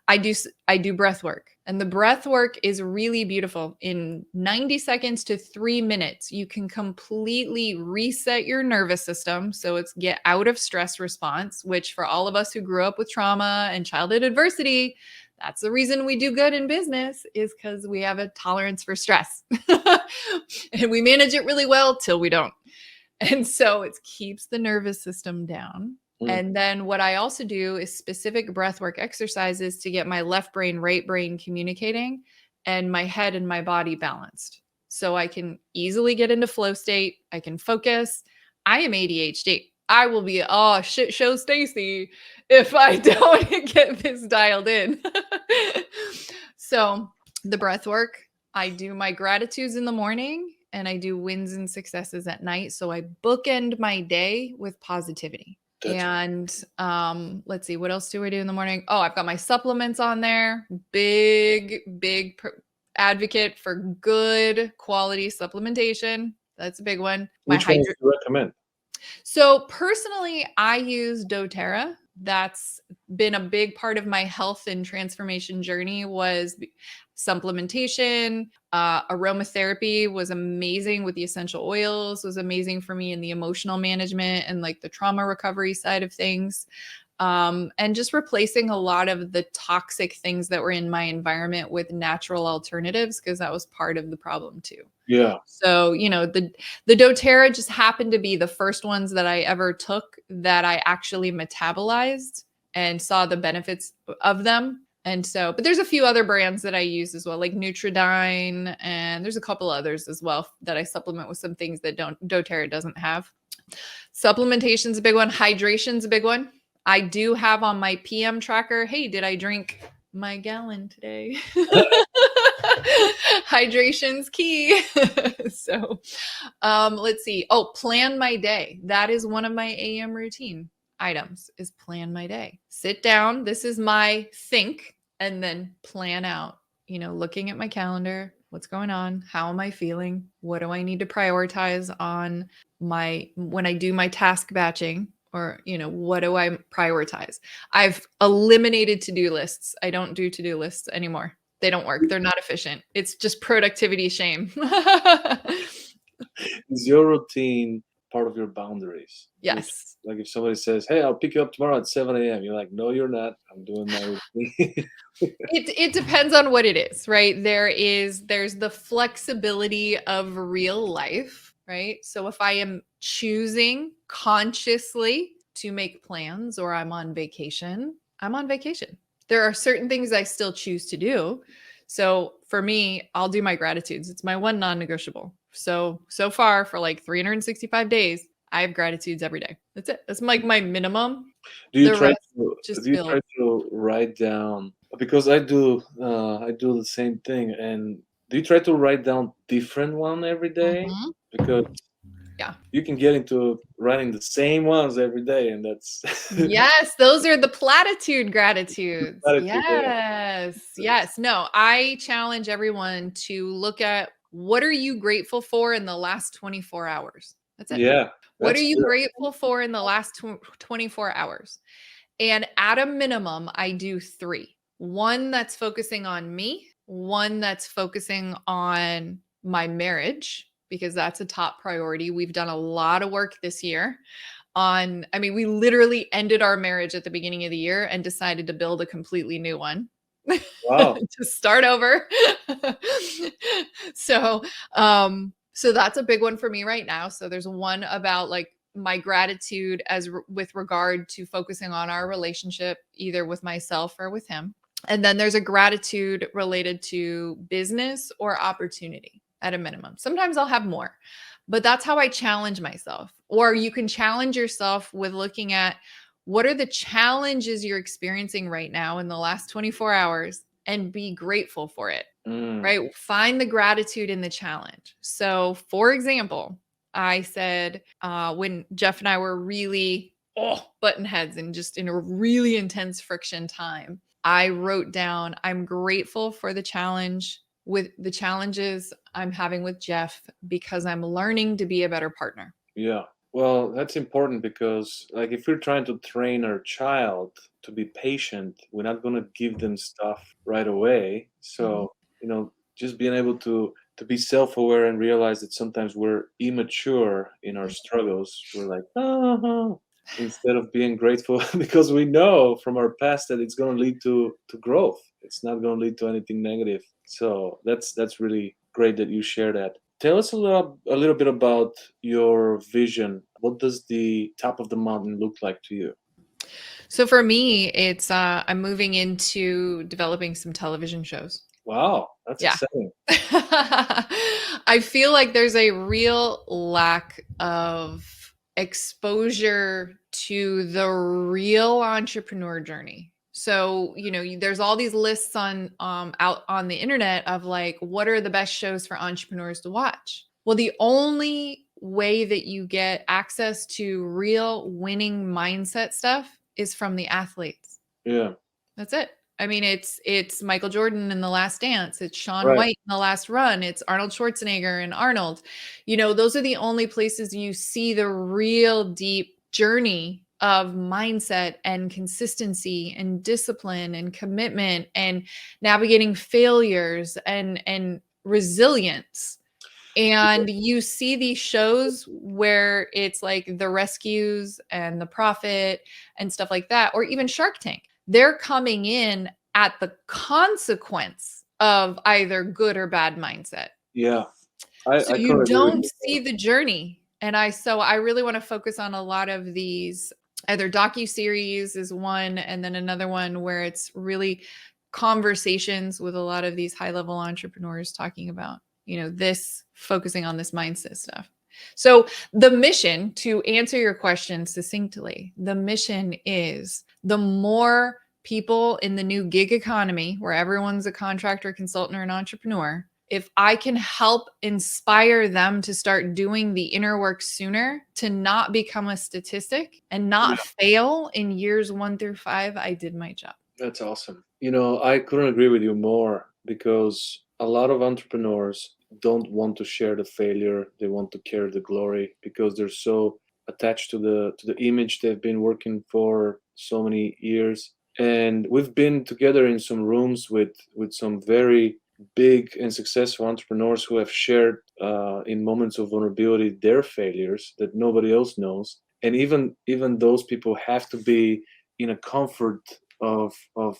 I do breath work, and the breath work is really beautiful. In 90 seconds to 3 minutes, you can completely reset your nervous system. So it's get out of stress response, which for all of us who grew up with trauma and childhood adversity, that's the reason we do good in business, is because we have a tolerance for stress. And we manage it really well till we don't. And so it keeps the nervous system down. And then what I also do is specific breathwork exercises to get my left brain, right brain communicating, and my head and my body balanced. So I can easily get into flow state. I can focus. I am ADHD. I will be, oh, shit show Stacy if I don't get this dialed in. So the breath work, I do my gratitudes in the morning and I do wins and successes at night. So I bookend my day with positivity. And let's see, what else do I do in the morning? Oh, I've got my supplements on there. Big advocate for good quality supplementation. That's a big one. Which one do you recommend? So personally, I use doTERRA. That's been a big part of my health and transformation journey, was supplementation. Aromatherapy was amazing with the essential oils, was amazing for me in the emotional management and like the trauma recovery side of things. And just replacing a lot of the toxic things that were in my environment with natural alternatives, because that was part of the problem too. Yeah. So, the doTERRA just happened to be the first ones that I ever took that I actually metabolized and saw the benefits of them. And so, but there's a few other brands that I use as well, like Nutridyne, and there's a couple others as well that I supplement with some things that doTERRA doesn't have. Supplementation's a big one. Hydration's a big one. I do have on my PM tracker, hey, did I drink my gallon today? Hydration's key. So let's see. Oh, plan my day. That is one of my AM routine items, is plan my day. Sit down. This is my think, and then plan out, looking at my calendar. What's going on? How am I feeling? What do I need to prioritize on when I do my task batching? Or, what do I prioritize? I've eliminated to-do lists. I don't do to-do lists anymore. They don't work. They're not efficient. It's just productivity shame. Is your routine part of your boundaries? Yes. Like if somebody says, hey, I'll pick you up tomorrow at 7 a.m. You're like, no, you're not. I'm doing my routine. It depends on what it is, right? There's the flexibility of real life, right? So if I am choosing consciously to make plans, or I'm on vacation, I'm on vacation. There are certain things I still choose to do. So for me, I'll do my gratitudes. It's my one non-negotiable. So far for like 365 days, I have gratitudes every day. That's it. That's like my minimum. Do you try to write down? Because I do the same thing. And do you try to write down different one every day? Mm-hmm. Because you can get into writing the same ones every day, and that's yes, those are the platitude gratitudes. Yes. No, I challenge everyone to look at, what are you grateful for in the last 24 hours? That's it. Yeah. What are you grateful for in the last 24 hours? And at a minimum, I do 3. One that's focusing on me, one that's focusing on my marriage, because that's a top priority. We've done a lot of work this year we literally ended our marriage at the beginning of the year and decided to build a completely new one. Wow. To start over. So that's a big one for me right now. So there's one about like my gratitude with regard to focusing on our relationship, either with myself or with him. And then there's a gratitude related to business or opportunity at a minimum. Sometimes I'll have more, but that's how I challenge myself. Or you can challenge yourself with looking at, what are the challenges you're experiencing right now in the last 24 hours, and be grateful for it, right? Find the gratitude in the challenge. So for example, I said, when Jeff and I were really button heads and just in a really intense friction time, I wrote down, I'm grateful for the challenge with the challenges I'm having with Jeff, because I'm learning to be a better partner. Yeah. Well, that's important because, like, if we're trying to train our child to be patient, we're not going to give them stuff right away. Mhm. So, just being able to be self-aware and realize that sometimes we're immature in our struggles. We're like, oh, instead of being grateful because we know from our past that it's going to lead to growth. It's not going to lead to anything negative. So that's really great that you share that. Tell us a little bit about your vision. What does the top of the mountain look like to you? So for me, it's I'm moving into developing some television shows. Wow, that's Yeah. exciting. I feel like there's a real lack of exposure to the real entrepreneur journey. So, there's all these lists on out on the internet of like what are the best shows for entrepreneurs to watch. Well, the only way that you get access to real winning mindset stuff is from the athletes. Yeah, That's it. I mean, it's Michael Jordan in The Last Dance, it's Shaun right. White in The Last Run, it's Arnold Schwarzenegger and Arnold. Those are the only places you see the real deep journey of mindset and consistency and discipline and commitment and navigating failures and resilience. And you see these shows where it's like the rescues and the profit and stuff like that, or even Shark Tank. They're coming in at the consequence of either good or bad mindset. Yeah, I, So I you couldn't agree with don't you see more. the journey. And I really want to focus on a lot of these either docu-series is one, and then another one where it's really conversations with a lot of these high-level entrepreneurs talking about, this focusing on this mindset stuff. So the mission, to answer your question succinctly, the mission is the more people in the new gig economy where everyone's a contractor, consultant, or an entrepreneur, if I can help inspire them to start doing the inner work sooner, to not become a statistic and not Yeah, fail in years 1 through 5, I did my job. that's awesome. I couldn't agree with you more because a lot of entrepreneurs don't want to share the failure. They want to carry the glory because they're so attached to the image they've been working for so many years. And we've been together in some rooms with some very big and successful entrepreneurs who have shared in moments of vulnerability their failures that nobody else knows. And even those people have to be in a comfort of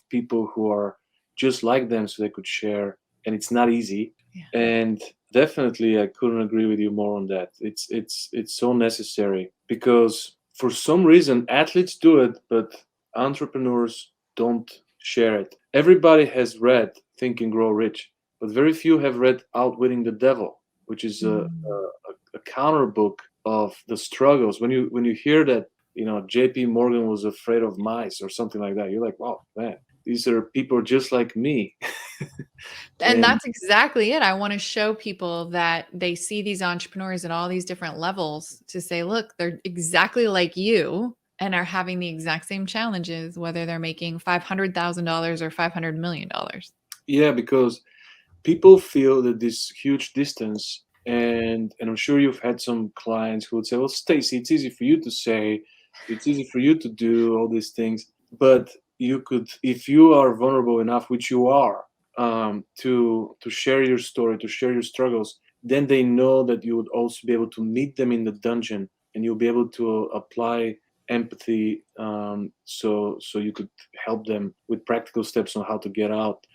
people who are just like them so they could share, and it's not easy. Yeah. And definitely I couldn't agree with you more on that. It's so necessary because for some reason athletes do it, but entrepreneurs don't share it. Everybody has read Think and Grow Rich, but very few have read Outwitting the Devil, which is Mm. a counter book of the struggles. When you hear that, JP Morgan was afraid of mice or something like that, you're like, wow, man, these are people just like me. And And that's exactly it. I want to show people that they see these entrepreneurs at all these different levels to say, look, they're exactly like you and are having the exact same challenges, whether they're making $500,000 or $500 million. yeah, because people feel that this huge distance, and I'm sure you've had some clients who would say, well, Stacy, it's easy for you to say, it's easy for you to do all these things, but you could, if you are vulnerable enough, which you are, to share your story, to share your struggles, then they know that you would also be able to meet them in the dungeon, and you'll be able to apply empathy, so you could help them with practical steps on how to get out.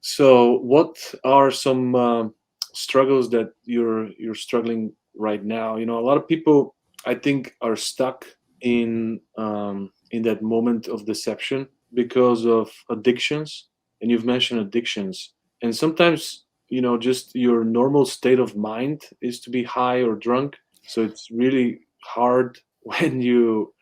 So, what are some struggles that you're struggling right now? A lot of people, I think, are stuck in that moment of deception because of addictions, and you've mentioned addictions, and sometimes just your normal state of mind is to be high or drunk. So it's really hard when you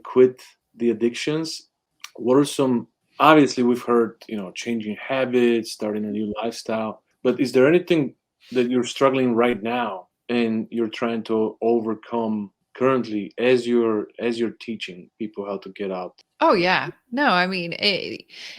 quit the addictions. What are some Obviously, we've heard, changing habits, starting a new lifestyle. But is there anything that you're struggling right now and you're trying to overcome currently as you're teaching people how to get out? Oh, yeah. No, I mean,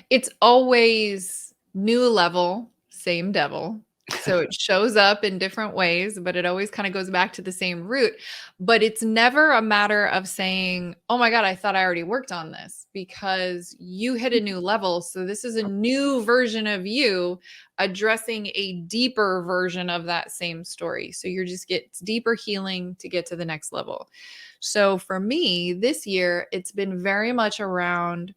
it's always new level, same devil. So it shows up in different ways, but it always kind of goes back to the same root. But it's never a matter of saying, oh my God, I thought I already worked on this, because you hit a new level. So this is a new version of you addressing a deeper version of that same story. So you're just it's deeper healing to get to the next level. So for me this year, it's been very much around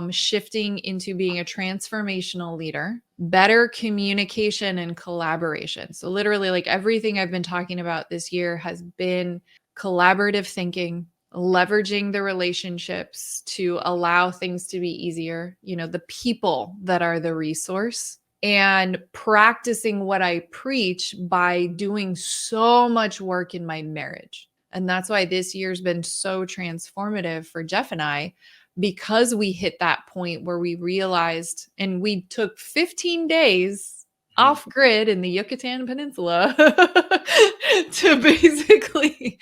shifting into being a transformational leader, better communication and collaboration. So, literally, like everything I've been talking about this year has been collaborative thinking, leveraging the relationships to allow things to be easier, the people that are the resource, and practicing what I preach by doing so much work in my marriage. And that's why this year's been so transformative for Jeff and I, because we hit that point where we realized, and we took 15 days off grid in the Yucatan Peninsula to basically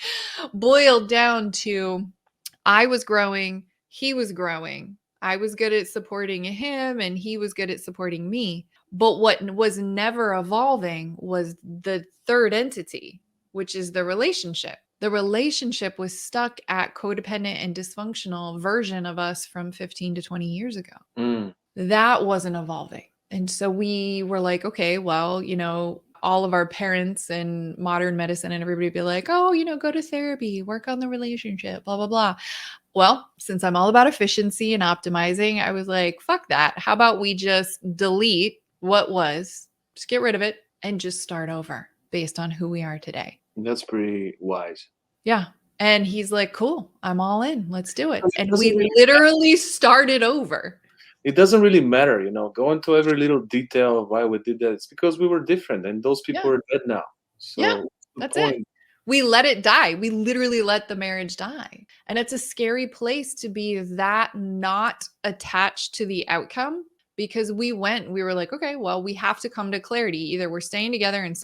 boil down to, I was growing, he was growing. I was good at supporting him and he was good at supporting me. But what was never evolving was the third entity, which is the relationship. The relationship was stuck at codependent and dysfunctional version of us from 15 to 20 years ago. That wasn't evolving. And so we were like, okay, well, all of our parents and modern medicine and everybody be like, oh, go to therapy, work on the relationship, blah, blah, blah. Well, since I'm all about efficiency and optimizing, I was like, fuck that. How about we just delete what was, just get rid of it and just start over based on who we are today. That's pretty wise. Yeah. And he's like, cool, I'm all in. Let's do it. And doesn't we really literally started over. It doesn't really matter, go into every little detail of why we did that. It's because we were different, and those people are dead now. So Yeah, that's it. We let it die. We literally let the marriage die. And it's a scary place to be that not attached to the outcome, because we were like, okay, well, we have to come to clarity. Either we're staying together and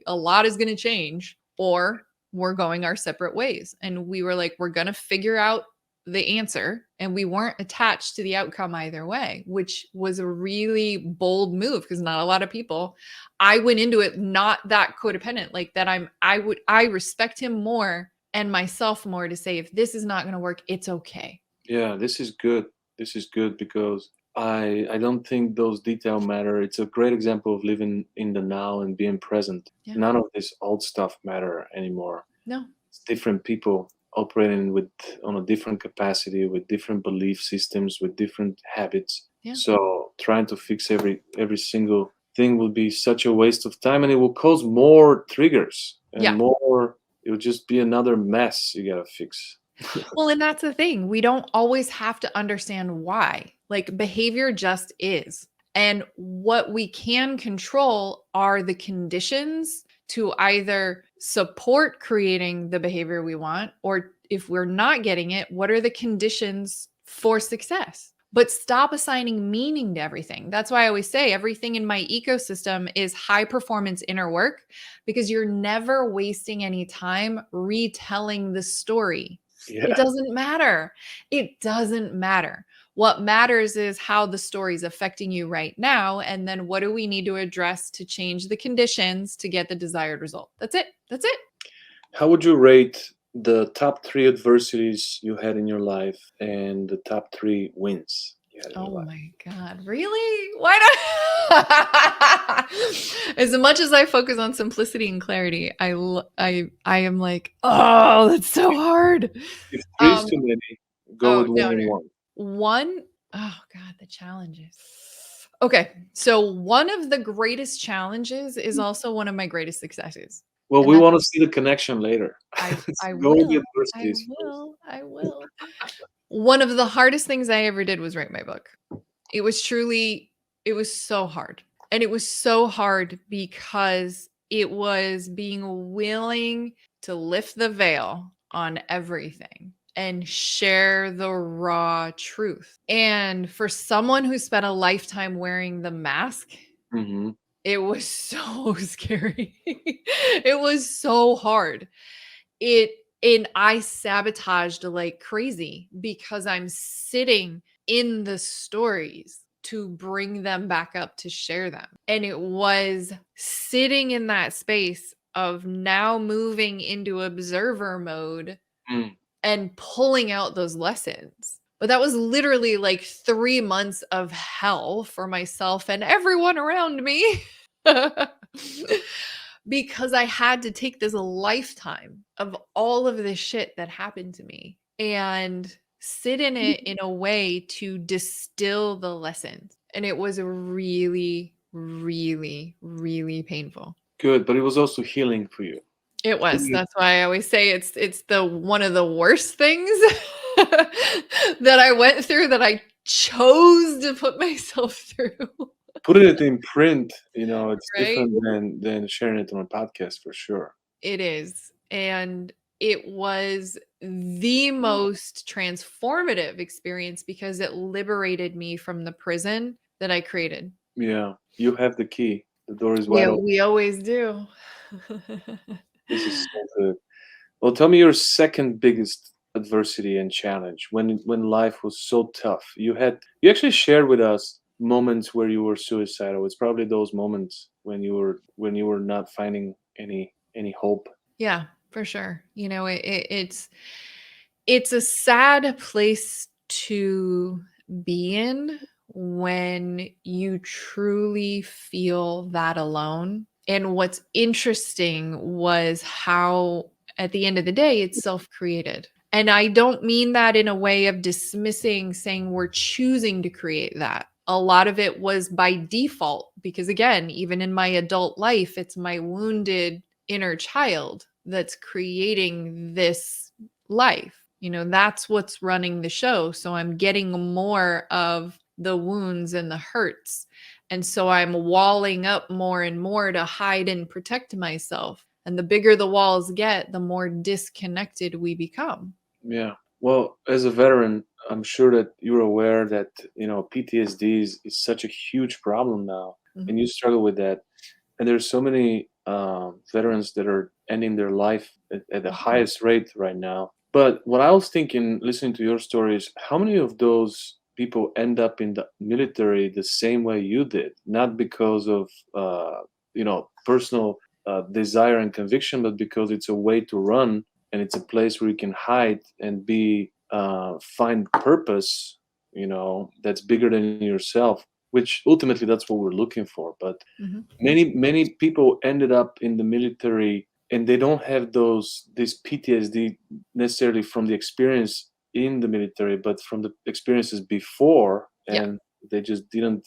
a lot is going to change, or we're going our separate ways. And we were like, we're going to figure out the answer, and we weren't attached to the outcome either way, which was a really bold move, because not a lot of people. I went into it not that codependent, like that. I respect him more and myself more to say, if this is not going to work, it's okay. Yeah, this is good. This is good because I don't think those details matter. It's a great example of living in the now and being present. Yeah. None of this old stuff matter anymore. No. It's different people operating on a different capacity, with different belief systems, with different habits. Yeah. So trying to fix every single thing will be such a waste of time, and it will cause more triggers and more. It'll just be another mess you gotta fix. Well, and that's the thing. We don't always have to understand why. Like, behavior just is. And what we can control are the conditions to either support creating the behavior we want, or if we're not getting it, what are the conditions for success? But stop assigning meaning to everything. That's why I always say everything in my ecosystem is high performance inner work, because you're never wasting any time retelling the story. Yeah. It doesn't matter. It doesn't matter. What matters is how the story is affecting you right now. And then what do we need to address to change the conditions to get the desired result? That's it. That's it. How would you rate the top 3 adversities you had in your life and the top 3 wins you had in your life? Oh my God. Really? Why not? As much as I focus on simplicity and clarity, I am like, oh, that's so hard. If 3 is too many, go with 1 and 1. One, oh God, the challenges. Okay. So one of the greatest challenges is also one of my greatest successes. Well, we want to see the connection later. I Go with the will. adversities I will. One of the hardest things I ever did was write my book. It was so hard. And it was so hard because it was being willing to lift the veil on everything and share the raw truth. And for someone who spent a lifetime wearing the mask, it was so scary. It was so hard. And I sabotaged like crazy because I'm sitting in the stories to bring them back up to share them. And it was sitting in that space of now moving into observer mode Mm. and pulling out those lessons. But that was literally like 3 months of hell for myself and everyone around me. Because I had to take this lifetime of all of this shit that happened to me and sit in it in a way to distill the lessons. And it was really, really, really painful. Good, but it was also healing for you. It was. Mhm. That's why I always say it's the one of the worst things that I went through that I chose to put myself through. Putting it in print, it's Right? different than sharing it on a podcast for sure. It is. And it was the most transformative experience because it liberated me from the prison that I created. Yeah, you have the key. The door is wide Yeah, open. we always do. This is so good. Well, tell me your second biggest adversity and challenge when life was so tough. You actually shared with us moments where you were suicidal. It's probably those moments when you were not finding any hope. Yeah, for sure. It's a sad place to be in when you truly feel that alone. And what's interesting was how, at the end of the day, it's self created. And I don't mean that in a way of dismissing, saying we're choosing to create that. A lot of it was by default, because again, even in my adult life, it's my wounded inner child that's creating this life. That's what's running the show. So I'm getting more of the wounds and the hurts. And so I'm walling up more and more to hide and protect myself. And the bigger the walls get, the more disconnected we become. Yeah. Well, as a veteran, I'm sure that you're aware that PTSD is such a huge problem now, Mhm. and you struggle with that. And there's so many veterans that are ending their life at the Mhm. highest rate right now. But what I was thinking, listening to your stories, how many of those people end up in the military the same way you did? Not because of personal desire and conviction, but because it's a way to run and it's a place where you can hide and be find purpose. That's bigger than yourself. Which ultimately that's what we're looking for. But Mhm. many people ended up in the military and they don't have this PTSD necessarily from the experience in the military, but from the experiences before, Yeah. and they just didn't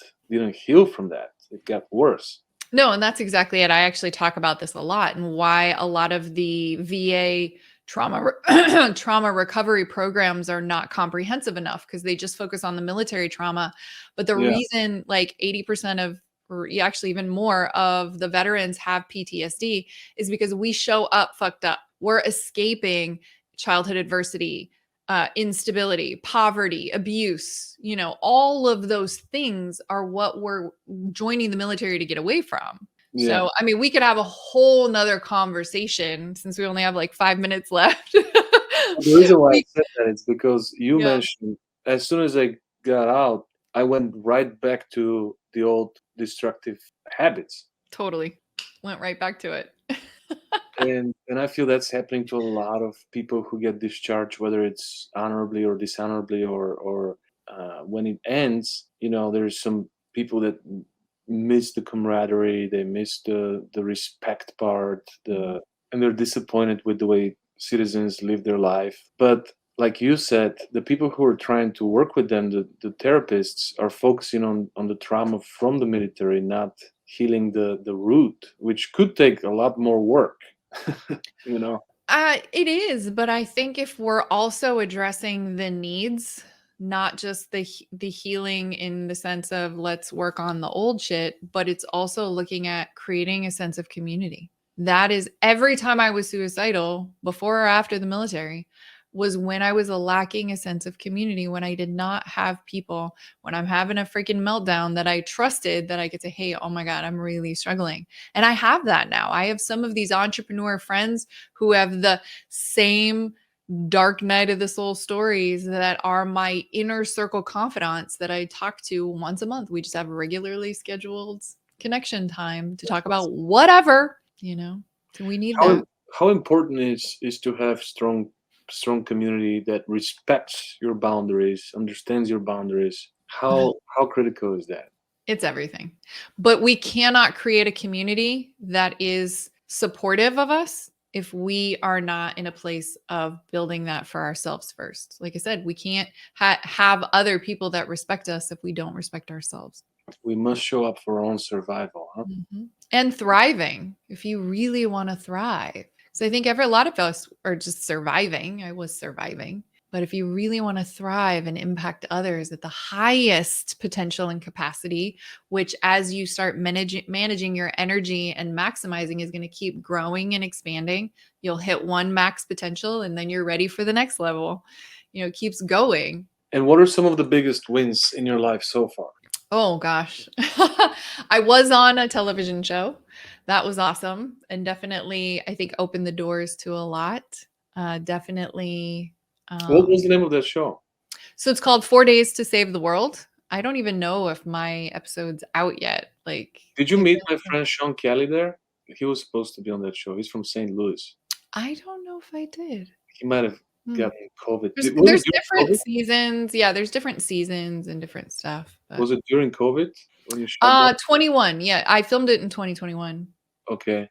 heal from that. It got worse. No, and that's exactly it. I actually talk about this a lot and why a lot of the VA trauma recovery programs are not comprehensive enough because they just focus on the military trauma. But the Yeah, reason like 80% of or actually even more of the veterans have PTSD is because we show up fucked up. We're escaping childhood adversity, instability, poverty, abuse, all of those things are what we're joining the military to get away from. yeah. So, I mean, we could have a whole nother conversation since we only have like 5 minutes left. The reason why I we, said that is because you yeah, mentioned as soon as I got out, I went right back to the old destructive habits. totally went right back to it. And I feel that's happening to a lot of people who get discharged, whether it's honorably or dishonorably, or when it ends. There's some people that miss the camaraderie, they miss the respect part, Mhm. and they're disappointed with the way citizens live their life. But like you said, the people who are trying to work with them, the therapists, are focusing on the trauma from the military, not healing the root, which could take a lot more work. you know It is, but I think if we're also addressing the needs, not just the healing in the sense of let's work on the old shit, but it's also looking at creating a sense of community. That is every time I was suicidal, before or after the military, was when I was lacking a sense of community, when I did not have people, when I'm having a freaking meltdown that I trusted that I could say, hey, oh my God, I'm really struggling. And I have that now. I have some of these entrepreneur friends who have the same dark night of the soul stories that are my inner circle confidants that I talk to once a month. We just have regularly scheduled connection time to talk about whatever, So we need that. How important is to have strong community that respects your boundaries, understands your boundaries. How critical is that? It's everything. But we cannot create a community that is supportive of us if we are not in a place of building that for ourselves first. Like I said, we can't have other people that respect us if we don't respect ourselves. We must show up for our own survival, huh? And thriving, if you really want to thrive. So I think a lot of us are just surviving. I was surviving. But if you really want to thrive and impact others at the highest potential and capacity, which as you start managing your energy and maximizing is going to keep growing and expanding, you'll hit one max potential and then you're ready for the next level. It keeps going. And what are some of the biggest wins in your life so far? Oh gosh. I was on a television show. That was awesome. And definitely, I think opened the doors to a lot. Definitely. What was the name of that show? So it's called 4 Days to Save the World. I don't even know if my episode's out yet. Did you meet my friend Sean Kelly there? He was supposed to be on that show. He's from St. Louis. I don't know if I did. He might have gotten COVID. There's different seasons. Yeah, there's different seasons and different stuff. Was it during COVID when you shot that? 21. Yeah, I filmed it in 2021. Okay.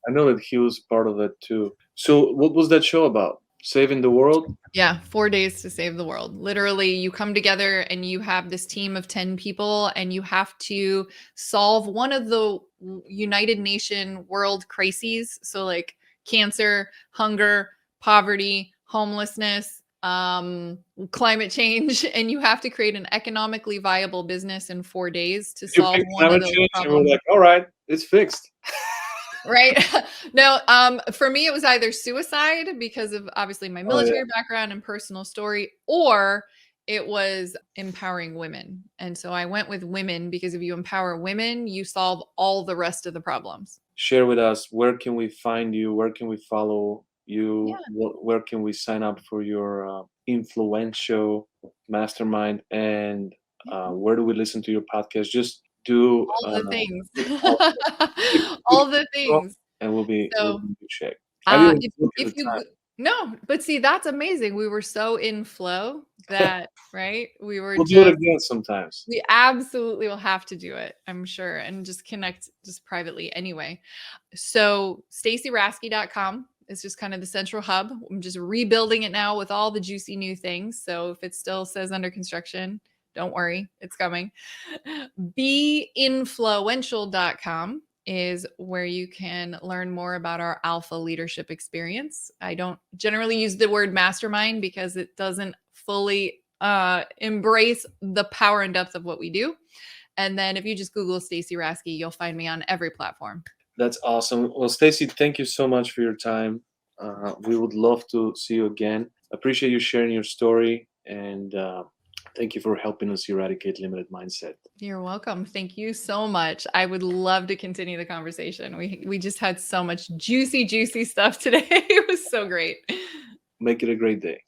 I know that he was part of it too. So what was that show about? Saving the world? Yeah, 4 days to save the world. Literally, you come together and you have this team of 10 people and you have to solve one of the United Nation world crises. So like cancer, hunger, poverty, homelessness, climate change, and you have to create an economically viable business in 4 days to solve one of those problems. And we're like, all right, it's fixed. Right. No, for me, it was either suicide because of obviously my military background and personal story, or it was empowering women. And so I went with women because if you empower women, you solve all the rest of the problems. Share with us, where can we find you? Where can we follow you? Yeah. Where can we sign up for your influential mastermind? And where do we listen to your podcast? Just do all the things. All the things. And we'll be in good shape. No, but see, that's amazing. We were so in flow that, right? We'll do it again sometimes. We absolutely will have to do it, I'm sure, and just connect just privately anyway. So stacyraske.com is just kind of the central hub. I'm just rebuilding it now with all the juicy new things. So if it still says under construction, don't worry, it's coming. BeInFLOWential.com is where you can learn more about our alpha leadership experience. I don't generally use the word mastermind because it doesn't fully embrace the power and depth of what we do. And then if you just Google Stacy Raske, you'll find me on every platform. That's awesome. Well, Stacy, thank you so much for your time. We would love to see you again. Appreciate you sharing your story, and thank you for helping us eradicate limited mindset. You're welcome. Thank you so much. I would love to continue the conversation. We just had so much juicy stuff today. It was so great. Make it a great day.